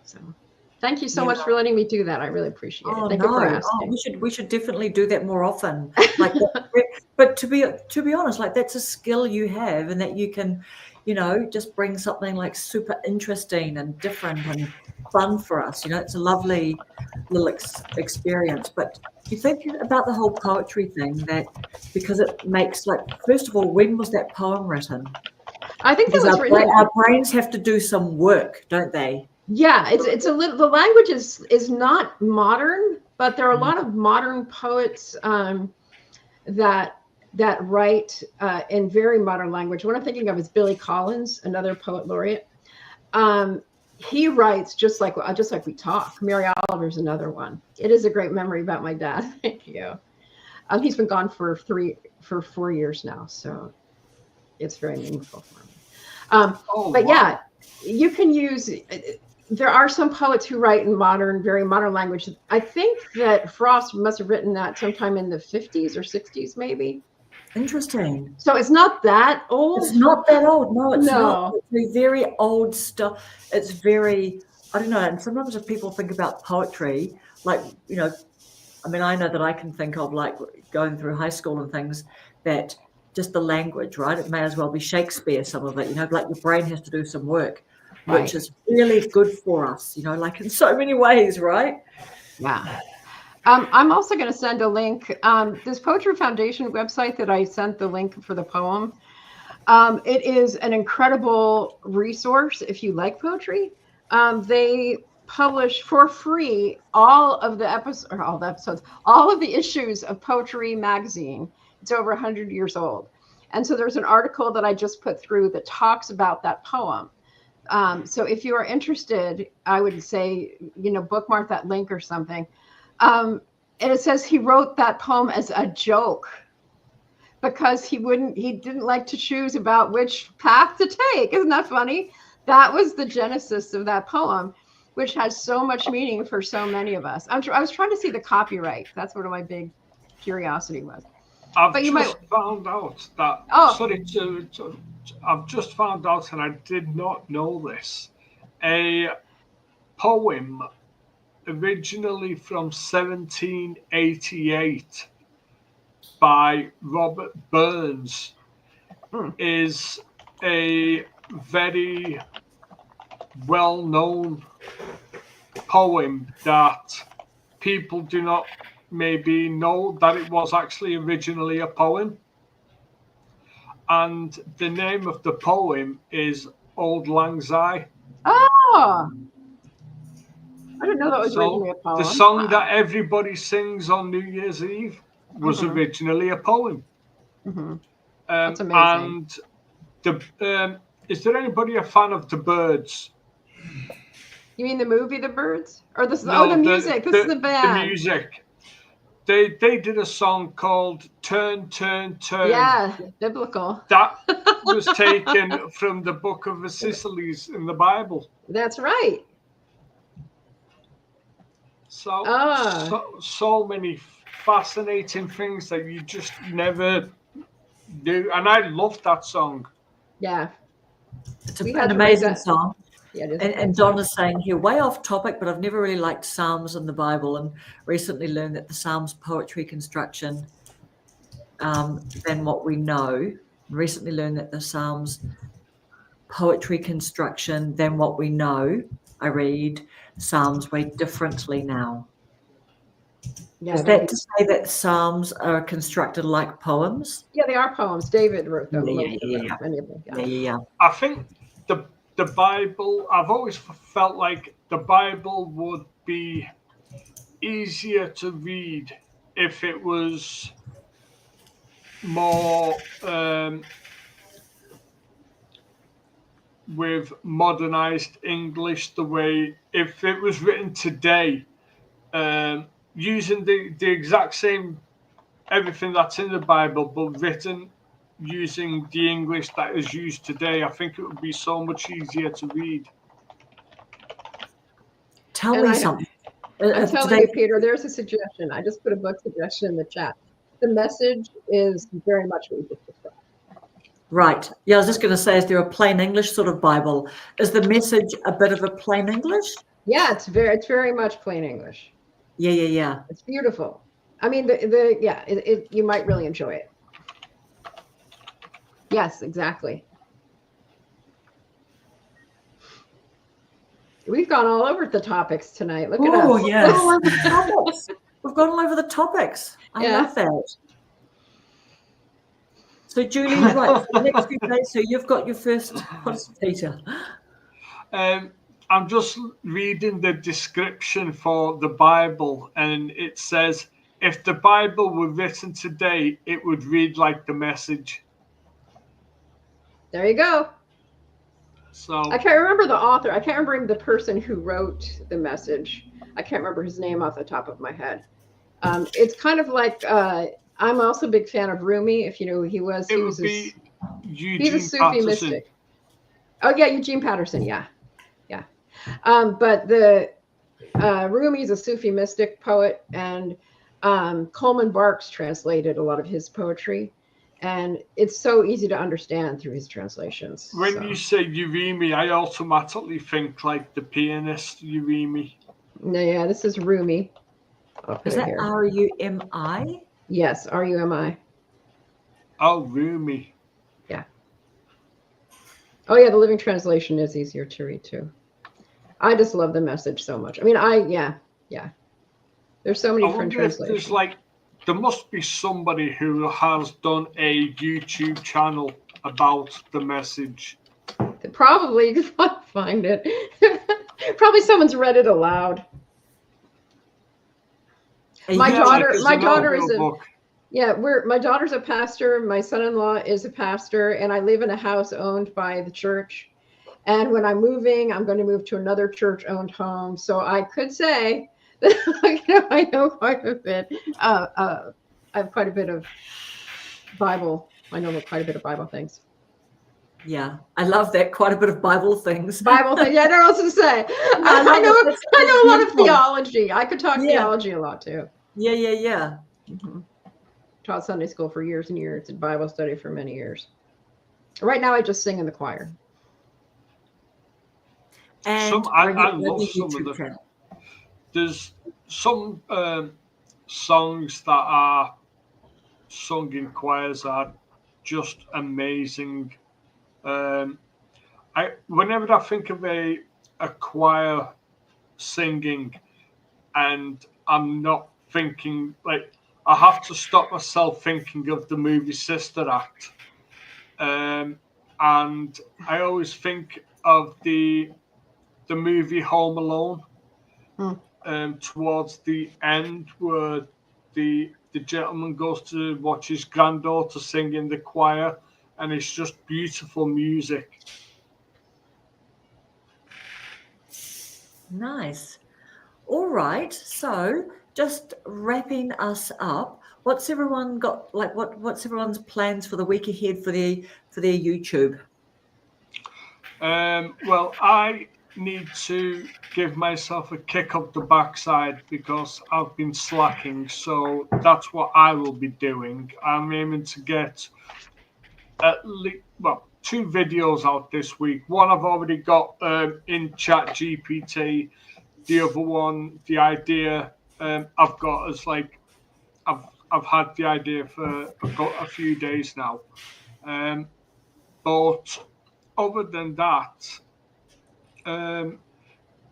So thank you so much for letting me do that. I really appreciate it. Thank you for asking. We should definitely do that more often. But to be honest, that's a skill you have, and that you can, just bring something super interesting and different and fun for us. It's a lovely little experience. But you think about the whole poetry thing, that because it makes first of all, when was that poem written? I think because our brains have to do some work, don't they? Yeah, it's a little. The language is not modern, but there are a lot of modern poets that write in very modern language. What I'm thinking of is Billy Collins, another poet laureate. He writes just like we talk. Mary Oliver's another one. It is a great memory about my dad. Thank you. He's been gone for 4 years now, so it's very meaningful for me. Yeah, you can use. There are some poets who write in very modern language. I think that Frost must have written that sometime in the 50s or 60s, maybe. Interesting. So it's not that old. It's not that old. No, it's not. It's very old stuff. It's very, I don't know. And sometimes if people think about poetry, I know that I can think of going through high school and things, that just the language, right? It may as well be Shakespeare, some of it, your brain has to do some work. Right. Which is really good for us, in so many ways, right? Yeah. I'm also going to send a link. This Poetry Foundation website that I sent the link for the poem, it is an incredible resource if you like poetry. They publish for free all of the issues of Poetry magazine. It's over 100 years old. And so there's an article that I just put through that talks about that poem. So if you are interested, I would say, bookmark that link or something. And it says he wrote that poem as a joke because he didn't like to choose about which path to take. Isn't that funny? That was the genesis of that poem, which has so much meaning for so many of us. I was trying to see the copyright. That's what my big curiosity was. I've just found out that. I've just found out, and I did not know this. A poem originally from 1788 by Robert Burns is a very well-known poem that people do not maybe know that it was actually originally a poem. And the name of the poem is Auld Lang Syne. Oh, I didn't know that was originally a poem. The song that everybody sings on New Year's Eve was originally a poem. Mm-hmm. That's amazing. And is there anybody a fan of The Birds? You mean the movie The Birds? Or the music? This is the band. The music. they did a song called "Turn, Turn, Turn." Yeah, biblical. That was taken from the Book of the Sicilies in the Bible. That's right. So many fascinating things that you just never knew, and I love that song. Yeah, it's an amazing song. Yeah, it is. And Don is saying here, way off topic, but I've never really liked Psalms in the Bible, and recently learned that the Psalms poetry construction than what we know. Recently learned that the Psalms poetry construction than what we know. I read Psalms way differently now. Yeah, Is that to say that Psalms are constructed like poems? Yeah, they are poems. David wrote them. Yeah. I think the Bible, I've always felt like the Bible would be easier to read if it was more with modernized English, the way if it was written today, using the exact same everything that's in the Bible, but written using the English that is used today, I think it would be so much easier to read. Tell me something. I'm telling you, Peter, there's a suggestion. I just put a book suggestion in the chat. The message is very much what you just described. Right. Yeah, I was just going to say, is there a plain English sort of Bible? Is the message a bit of a plain English? Yeah, it's very much plain English. Yeah. It's beautiful. I mean, you might really enjoy it. Yes, exactly. We've gone all over the topics tonight. Look at us. Oh, yes. We've gone all over the topics. I love that. So, Julie, right, for the next few days, so you've got your first, what is it, Peter? I'm just reading the description for the Bible, and it says, if the Bible were written today, it would read like the Message. There you go. So I can't remember the author. I can't remember the person who wrote the Message. I can't remember his name off the top of my head. It's kind of like I'm also a big fan of Rumi. If you know who he was, he's a Sufi mystic. Oh yeah, Eugene Patterson. Yeah. But the Rumi's a Sufi mystic poet, and Coleman Barks translated a lot of his poetry. And it's so easy to understand through his translations. When you say Urimi, I automatically think like the pianist Urimi. No, yeah, this is Rumi. Is that R-U-M-I? Yes, R-U-M-I. Oh, Rumi. Yeah. Oh, yeah, the Living Translation is easier to read too. I just love the message so much. I mean, yeah. There's so many different translations. There must be somebody who has done a YouTube channel about the message. Probably, you can find it. Probably someone's read it aloud. My daughter is my daughter's a pastor. My son-in-law is a pastor, and I live in a house owned by the church. And when I'm moving, I'm going to move to another church-owned home. So I could say that I know quite a bit. I have quite a bit of Bible. I know quite a bit of Bible things. Yeah, I love that. Quite a bit of Bible things. Yeah, I don't know what to say. I know a lot of theology. I could talk theology a lot too. Yeah. Mm-hmm. Taught Sunday school for years and years, and Bible study for many years. Right now, I just sing in the choir. And I love some of them. There's some songs that are sung in choirs are just amazing. Whenever I think of a choir singing, and I'm not thinking I have to stop myself thinking of the movie Sister Act, and I always think of the movie Home Alone. Towards the end, where the gentleman goes to watch his granddaughter sing in the choir, and it's just beautiful music. Nice. All right. So just wrapping us up, what's everyone got, like what's everyone's plans for the week ahead for their YouTube? Well, I need to give myself a kick up the backside because I've been slacking. So that's what I will be doing. I'm aiming to get at least, well, 2 videos out this week. One I've already got in Chat GPT. The other one, the idea I've got is like I've had the idea for a few days now. But other than that,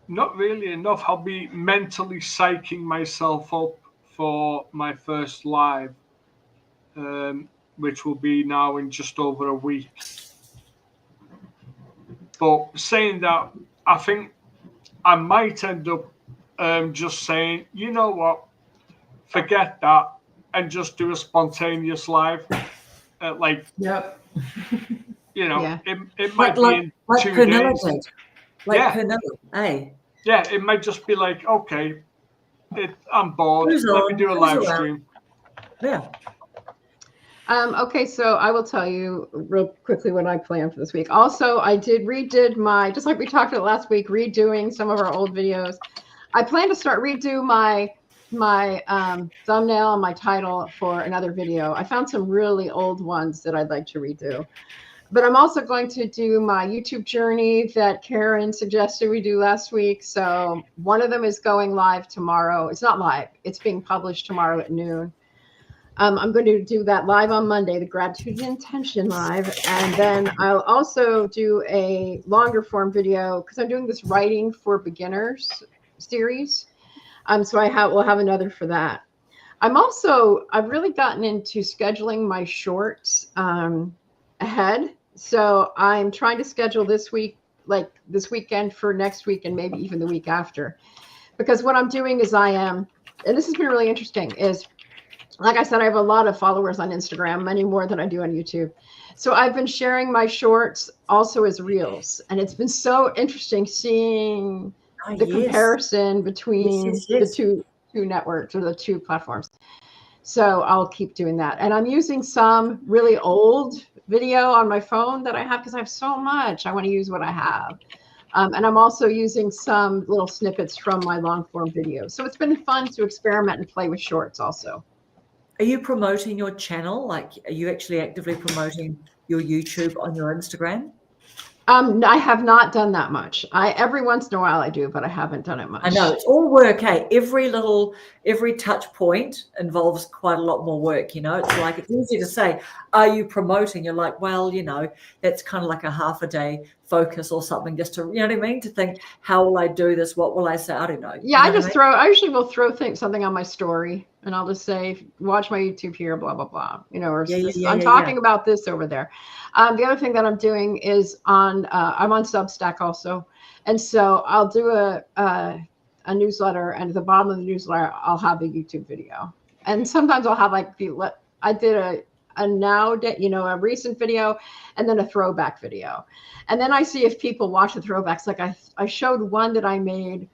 not really enough. I'll be mentally psyching myself up for my first live, which will be now in just over a week. But saying that, I think I might end up just saying, you know what, forget that, and just do a spontaneous live. Yep. You know, Yeah. it might be in 2 Pernilla days. did. Like Yeah. Pernilla, hey. Yeah, it might just be like, okay, I'm bored. Who's Let on? me do a Who's live around? stream. Yeah. Okay, so I will tell you real quickly what I planned for this week. Also, I redid my, just like we talked about last week, redoing some of our old videos. I plan to redo my thumbnail and my title for another video. I found some really old ones that I'd like to redo. But I'm also going to do my YouTube journey that Karen suggested we do last week. So one of them is going live tomorrow. It's not live. It's being published tomorrow at noon. I'm going to do that live on Monday, the Gratitude and Intention live. And then I'll also do a longer form video because I'm doing this writing for beginners series. So we'll have another for that. I've really gotten into scheduling my shorts ahead. So I'm trying to schedule this week, like this weekend for next week and maybe even the week after. Because what I'm doing is and this has been really interesting, is like I said, I have a lot of followers on Instagram, many more than I do on YouTube. So I've been sharing my shorts also as reels. And it's been so interesting seeing the comparison between the two networks or the 2 platforms. So I'll keep doing that. And I'm using some really old video on my phone that I have because I have so much. I want to use what I have. And I'm also using some little snippets from my long form videos. So it's been fun to experiment and play with shorts also. Are you promoting your channel? Like, are you actually actively promoting your YouTube on your Instagram? I have not done that much. Every once in a while I do, but I haven't done it much. I know it's all work. Hey, every touch point involves quite a lot more work. You know, it's like, it's easy to say, are you promoting? You're like, well, you know, that's kind of like a half a day focus or something, just to, you know what I mean? To think, how will I do this? What will I say? I don't know. Yeah, you know I usually will throw something on my story and I'll just say, watch my YouTube here, blah, blah, blah, you know, or I'm talking about this over there. The other thing that I'm doing is I'm on Substack also. And so I'll do a newsletter, and at the bottom of the newsletter, I'll have a YouTube video. And sometimes I'll have I did a recent video and then a throwback video. And then I see if people watch the throwbacks. Like I showed one that I made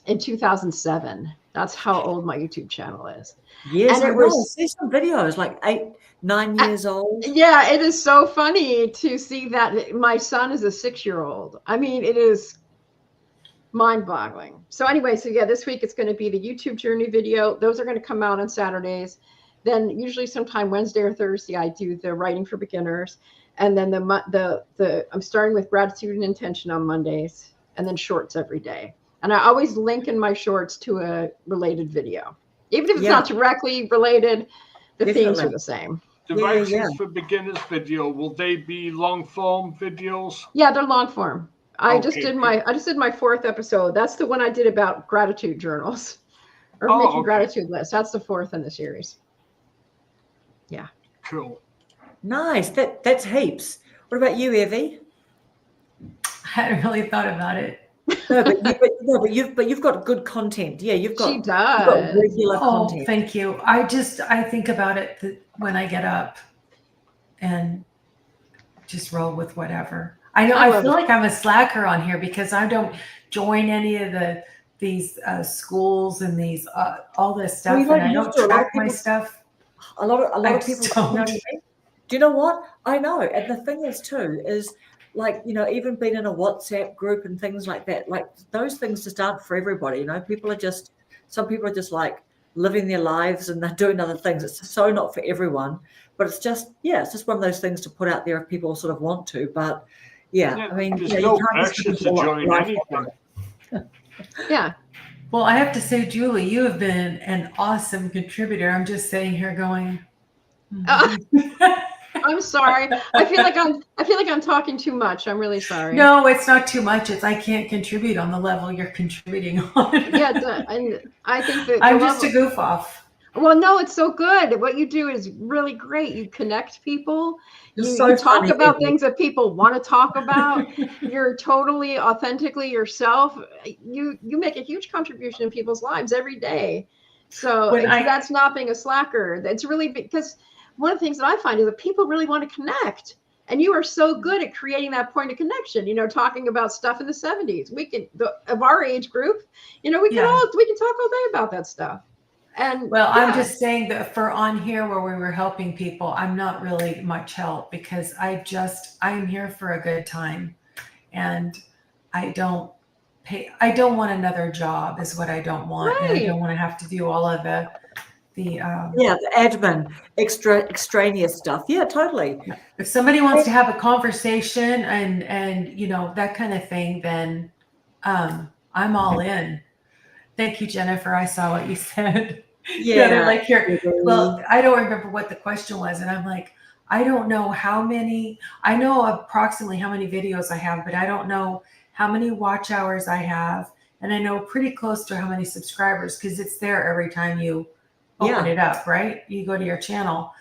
in 2007. That's how old my YouTube channel is. Yes, and I see some videos like 8, 9 years old. Yeah, it is so funny to see that. My son is a 6-year-old. I mean, it is mind-boggling. So anyway, this week it's going to be the YouTube journey video. Those are going to come out on Saturdays. Then usually sometime Wednesday or Thursday, I do the writing for beginners. And then I'm starting with gratitude and intention on Mondays, and then shorts every day. And I always link in my shorts to a related video. Even if it's not directly related, the themes are the same. The writings for beginners video, will they be long form videos? Yeah, they're long form. I just did my 4th episode. That's the one I did about gratitude journals or making gratitude lists. That's the 4th in the series. Yeah. Cool. Nice. That's heaps. What about you, Evie? I hadn't really thought about it. No, but you've got good content. Yeah, you've got regular content. Thank you. I think about it when I get up and just roll with whatever. I know I feel like I'm a slacker on here because I don't join any of the these schools and these all this stuff, Well, you know, and I you don't do. A lot of track my people, stuff. a lot I of people, just you know what I don't. mean? Do you know what? I know. And the thing is too, is like, you know, even being in a WhatsApp group and things like that, like those things just aren't for everybody. You know, some people are just like living their lives and they're doing other things. It's so not for everyone, but it's just one of those things to put out there if people sort of want to. But yeah, I mean, there's you no can't just pressure give to people join life anything. Yeah. Well, I have to say, Julie, you have been an awesome contributor. I'm just sitting here going. I'm sorry. I feel like I'm talking too much. I'm really sorry. No, it's not too much. It's I can't contribute on the level you're contributing on. Yeah, and I think that I'm just a goof off. Well, no, it's so good. What you do is really great. You connect people. so You talk funny, about Eddie. things that people want to talk about. You're totally authentically yourself. You make a huge contribution in people's lives every day. So that's not being a slacker. It's really because one of the things that I find is that people really want to connect. And you are so good at creating that point of connection, you know, talking about stuff in the 70s. We can, of our age group, you know, we can talk all day about that stuff. And well, I'm just saying that for on here where we were helping people, I'm not really much help because I'm here for a good time, and I don't want another job is what I don't want. Right. And I don't want to have to do all of the the admin, extraneous stuff. Yeah, totally. If somebody wants to have a conversation and you know, that kind of thing, then I'm all in. Thank you, Jennifer. I saw what you said. Yeah, they're like here. Well, I don't remember what the question was, and I'm like, I don't know how many. I know approximately how many videos I have, but I don't know how many watch hours I have, and I know pretty close to how many subscribers because it's there every time you open it up, right? You go to your channel,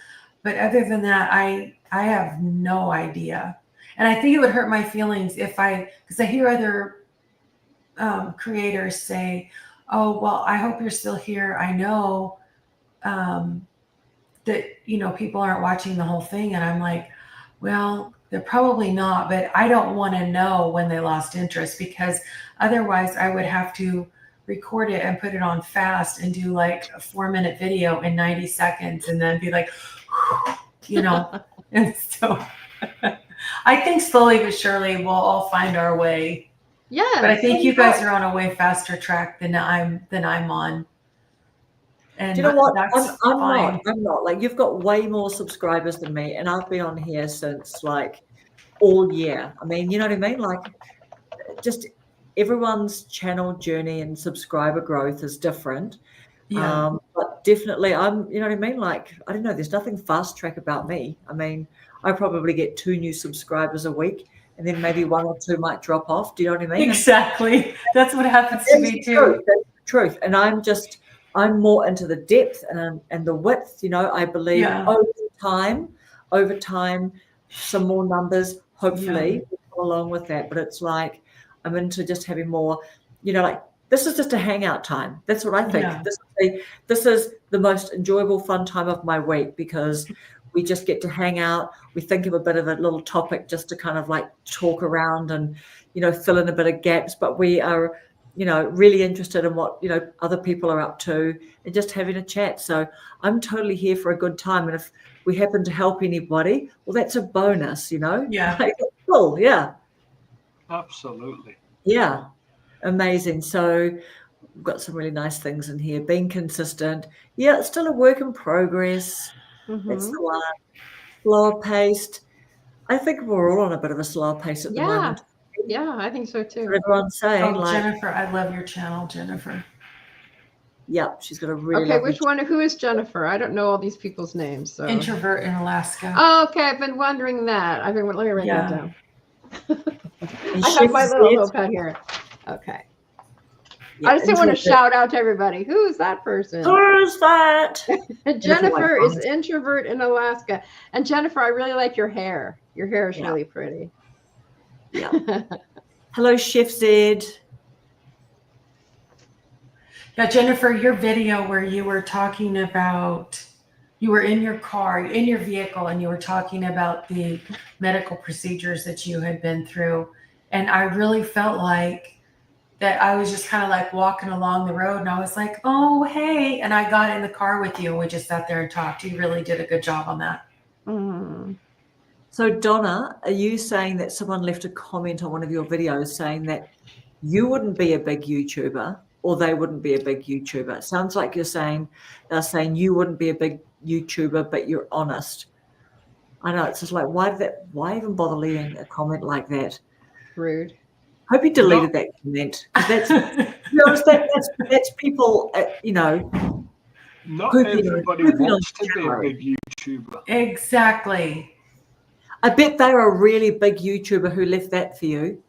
but other than that, I have no idea, and I think it would hurt my feelings because I hear other creators say, oh, well, I hope you're still here. I know that, you know, people aren't watching the whole thing. And I'm like, well, they're probably not, but I don't want to know when they lost interest because otherwise I would have to record it and put it on fast and do like a 4-minute video in 90 seconds and then be like, you know, and so I think slowly but surely we'll all find our way. Yeah, but I think you guys are on a way faster track than I'm on. And do you know what? I'm not. Like, you've got way more subscribers than me, and I've been on here since like all year. I mean, you know what I mean? Like, just everyone's channel journey and subscriber growth is different. Yeah. But definitely, you know what I mean? Like, I don't know. There's nothing fast track about me. I mean, I probably get 2 new subscribers a week. And then maybe 1 or 2 might drop off. Do you know what I mean? Exactly. That's what happens to me too. That's the truth. And I'm more into the depth and the width. You know, I believe over time, some more numbers, hopefully, along with that. But it's like I'm into just having more, you know, like this is just a hangout time. That's what I think. Yeah. This is the most enjoyable, fun time of my week because we just get to hang out. We think of a bit of a little topic just to kind of like talk around and, you know, fill in a bit of gaps. But we are, you know, really interested in what, you know, other people are up to and just having a chat. So I'm totally here for a good time. And if we happen to help anybody, well, that's a bonus, you know? Yeah. Like, cool. Yeah. Absolutely. Yeah. Amazing. So we've got some really nice things in here. Being consistent. Yeah, it's still a work in progress. It's the one. Slower paced. I think we're all on a bit of a slower pace at the moment. Yeah, I think so too. Everyone's saying, like, Jennifer, I love your channel, Jennifer. Yep, she's got a really which one? Who is Jennifer? I don't know all these people's names. So Introvert in Alaska. Oh, okay. I've been wondering that. Let me write that down. I have my little notepad here. Okay. Yeah, I just want to shout out to everybody. Who's that person? Who's that? Jennifer is introvert in Alaska. And Jennifer, I really like your hair. Your hair is really pretty. Yeah. Hello, Chef Zed. Yeah, Jennifer, your video where you were talking about, you were in your car, in your vehicle, and you were talking about the medical procedures that you had been through. And I really felt like that I was just kind of like walking along the road and I was like, oh, hey. And I got in the car with you and we just sat there and talked. You really did a good job on that. Mm. So Donna, are you saying that someone left a comment on one of your videos saying that you wouldn't be a big YouTuber or they wouldn't be a big YouTuber? It sounds like they're saying you wouldn't be a big YouTuber, but you're honest. I know, it's just like, why even bother leaving a comment like that? Rude. Hope you deleted that comment. That's, that's people, Not everybody wants to be a big YouTuber. Exactly. I bet they were a really big YouTuber who left that for you.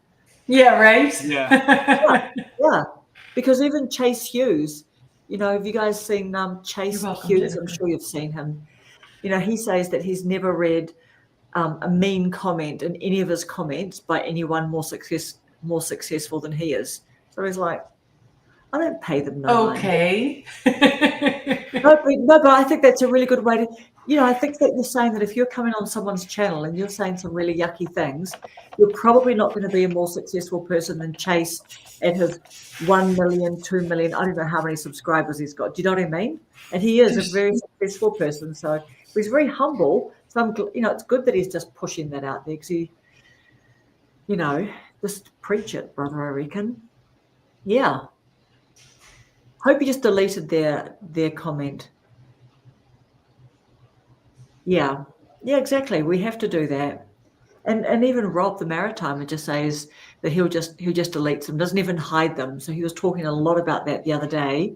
Yeah, right? Yeah. Because even Chase Hughes, have you guys seen Chase Hughes? I'm sure you've seen him. He says that he's never read a mean comment in any of his comments by anyone more successful than he is. So he's like, I don't pay them no mind. Okay. No, but I think that's a really good way to, I think that you're saying that if you're coming on someone's channel and you're saying some really yucky things, you're probably not going to be a more successful person than Chase at his 1 million, 2 million, I don't know how many subscribers he's got. Do you know what I mean? And he is a very successful person. So he's very humble. So it's good that he's just pushing that out there because he, just preach it, brother, I reckon. Yeah. Hope you just deleted their comment. Yeah, exactly. We have to do that. And even Rob, the Maritimer, just says that he'll just deletes them, doesn't even hide them. So he was talking a lot about that the other day,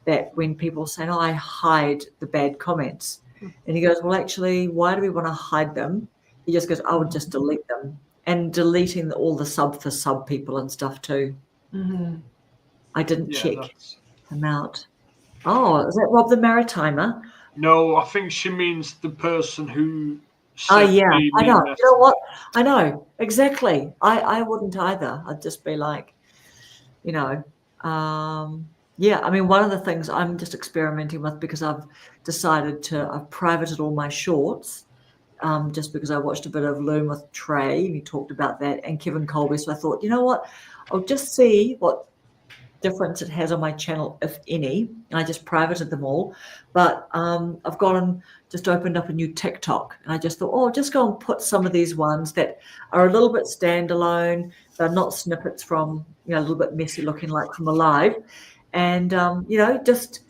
that when people say, oh, I hide the bad comments. And he goes, well, actually, why do we want to hide them? He just goes, I would just delete them. And deleting all the sub people and stuff too. Mm-hmm. I didn't check them out. Oh, is that Rob the Maritimer? No, I think she means the person who. Oh yeah, I know. You know what? I know exactly. I wouldn't either. I'd just be like, yeah. I mean, one of the things I'm just experimenting with because I've privated all my shorts, just because I watched a bit of Loom with Trey and he talked about that and Kevin Colby. So I thought, you know what? I'll just see what difference it has on my channel, if any, and I just privated them all. But I've just opened up a new TikTok, and I just thought, I'll just go and put some of these ones that are a little bit standalone, they're not snippets from, a little bit messy looking like from a live, and just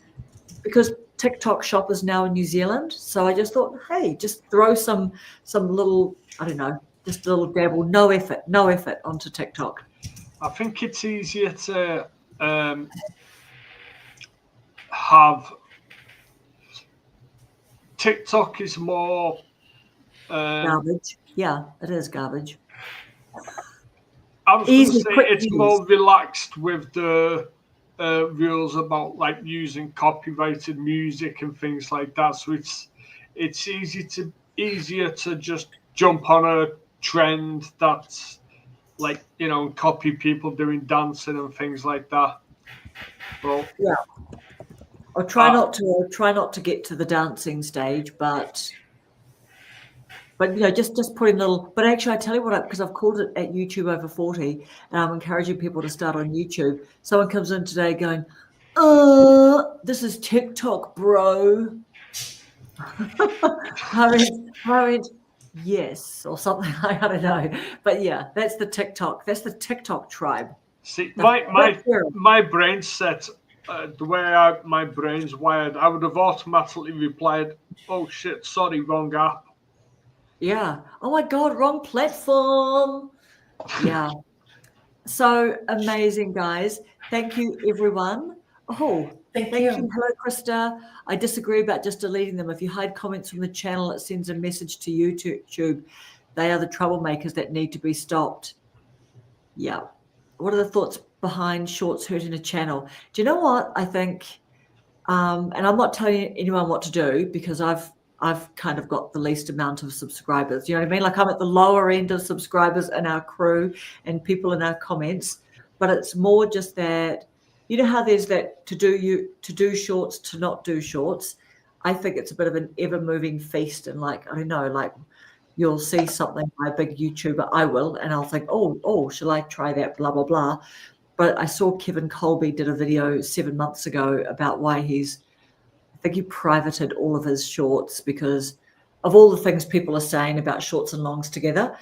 because TikTok Shop is now in New Zealand, so I just thought, hey, just throw some little, I don't know, just a little dabble, no effort onto TikTok. I think it's easier to have TikTok is more garbage. Yeah, it is garbage. I was going to say it's more relaxed with the rules about like using copyrighted music and things like that. So it's easier to just jump on a trend that's like, copy people doing dancing and things like that. Well, yeah. I'll try not to get to the dancing stage, but just putting little. But actually, I tell you what, because I've called it at YouTube Over 40, and I'm encouraging people to start on YouTube. Someone comes in today going, this is TikTok, bro. I went, yes, or something. I don't know, but yeah, that's the TikTok. That's the TikTok tribe. See, my brain set. The way my brain's wired, I would have automatically replied, "Oh shit, sorry, wrong app." Yeah. Oh my God, wrong platform. Yeah. So amazing, guys. Thank you, everyone. Oh, thank you. Hello, Krista. I disagree about just deleting them. If you hide comments from the channel, it sends a message to YouTube. They are the troublemakers that need to be stopped. Yeah. What are the thoughts behind shorts hurting a channel? Do you know what I think? And I'm not telling anyone what to do because I've kind of got the least amount of subscribers. You know what I mean? Like I'm at the lower end of subscribers in our crew and people in our comments, but it's more just that, how there's that to do shorts, to not do shorts. I think it's a bit of an ever moving feast. And like, I don't know, like you'll see something by a big YouTuber, I will, and I'll think, oh, shall I try that, blah, blah, blah. but I saw Kevin Colby did a video 7 months ago about why I think he privated all of his shorts because of all the things people are saying about shorts and longs together.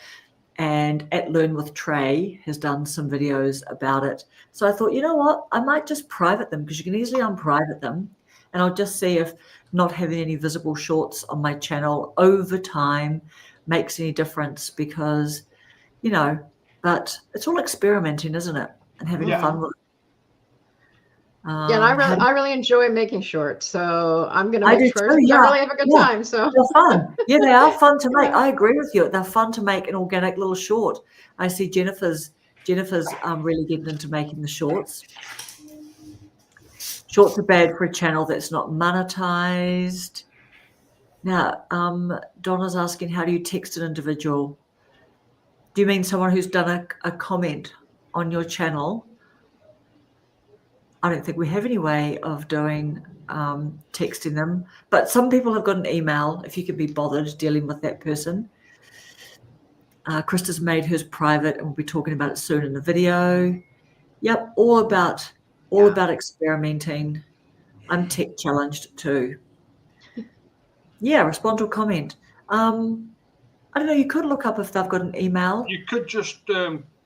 And at Learn with Trey has done some videos about it. So I thought, you know what, I might just private them because you can easily unprivate them. And I'll just see if not having any visible shorts on my channel over time makes any difference because, you know, but it's all experimenting, isn't it? And having fun with it. Yeah, and I really enjoy making shorts, so I'm going to make shorts. Too, I really have a good time. So they're fun. Yeah, they are fun to make. I agree with you. They're fun to make an organic little short. I see Jennifer's really getting into making the shorts. Shorts are bad for a channel that's not monetized. Now, Donna's asking, how do you text an individual? Do you mean someone who's done a comment on your channel? I don't think we have any way of doing texting them, but some people have got an email if you can be bothered dealing with that person. Krista's made hers private and we'll be talking about it soon in the video. Yep, all about experimenting. I'm tech challenged too. Yeah, respond to a comment. I don't know, you could look up if they've got an email. You could just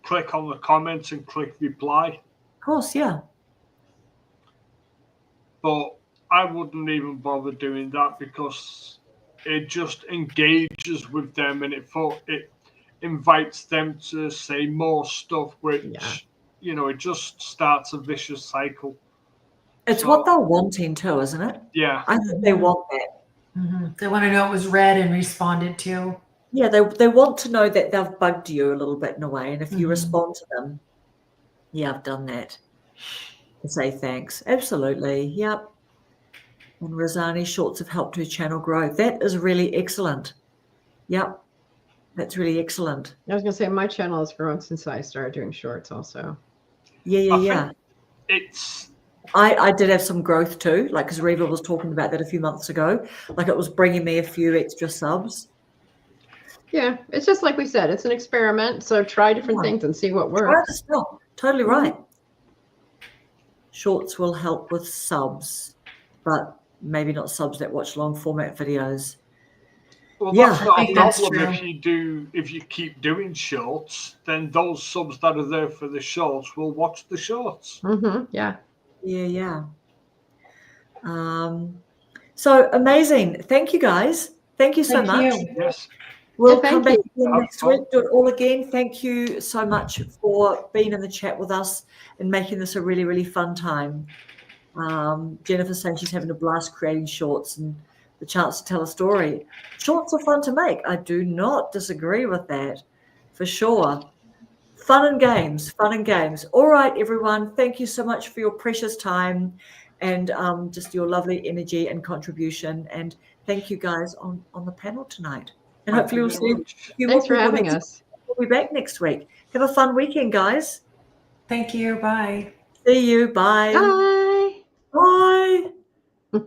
click on the comments and click reply. Of course, yeah. But I wouldn't even bother doing that because it just engages with them and it invites them to say more stuff, which, you know, it just starts a vicious cycle. It's what they're wanting too, isn't it? Yeah. I think they want that. Mm-hmm. They want to know it was read and responded to. Yeah, they want to know that they've bugged you a little bit in a way. And if you respond to them, yeah, I've done that. To say thanks. Absolutely. Yep. And Razani, shorts have helped her channel grow. That is really excellent. Yep. That's really excellent. I was going to say my channel has grown since I started doing shorts also. Yeah. It's... I did have some growth too, like because Reva was talking about that a few months ago. Like it was bringing me a few extra subs. Yeah, it's just like we said, it's an experiment. So try different things and see what works. Totally right. Shorts will help with subs, but maybe not subs that watch long format videos. Well, that's not a problem if you keep doing shorts, then those subs that are there for the shorts will watch the shorts. Yeah. So amazing. Thank you guys. Thank you so much. Yes. We'll come back again next week, do it all again. Thank you so much for being in the chat with us and making this a really, really fun time. Jennifer's saying she's having a blast creating shorts and the chance to tell a story. Shorts are fun to make. I do not disagree with that, for sure. Fun and games. All right, everyone. Thank you so much for your precious time and just your lovely energy and contribution. And thank you guys on the panel tonight. And hopefully we'll see you. Thanks for having us. We'll be back next week. Have a fun weekend, guys. Thank you. Bye. See you. Bye. Bye. Bye.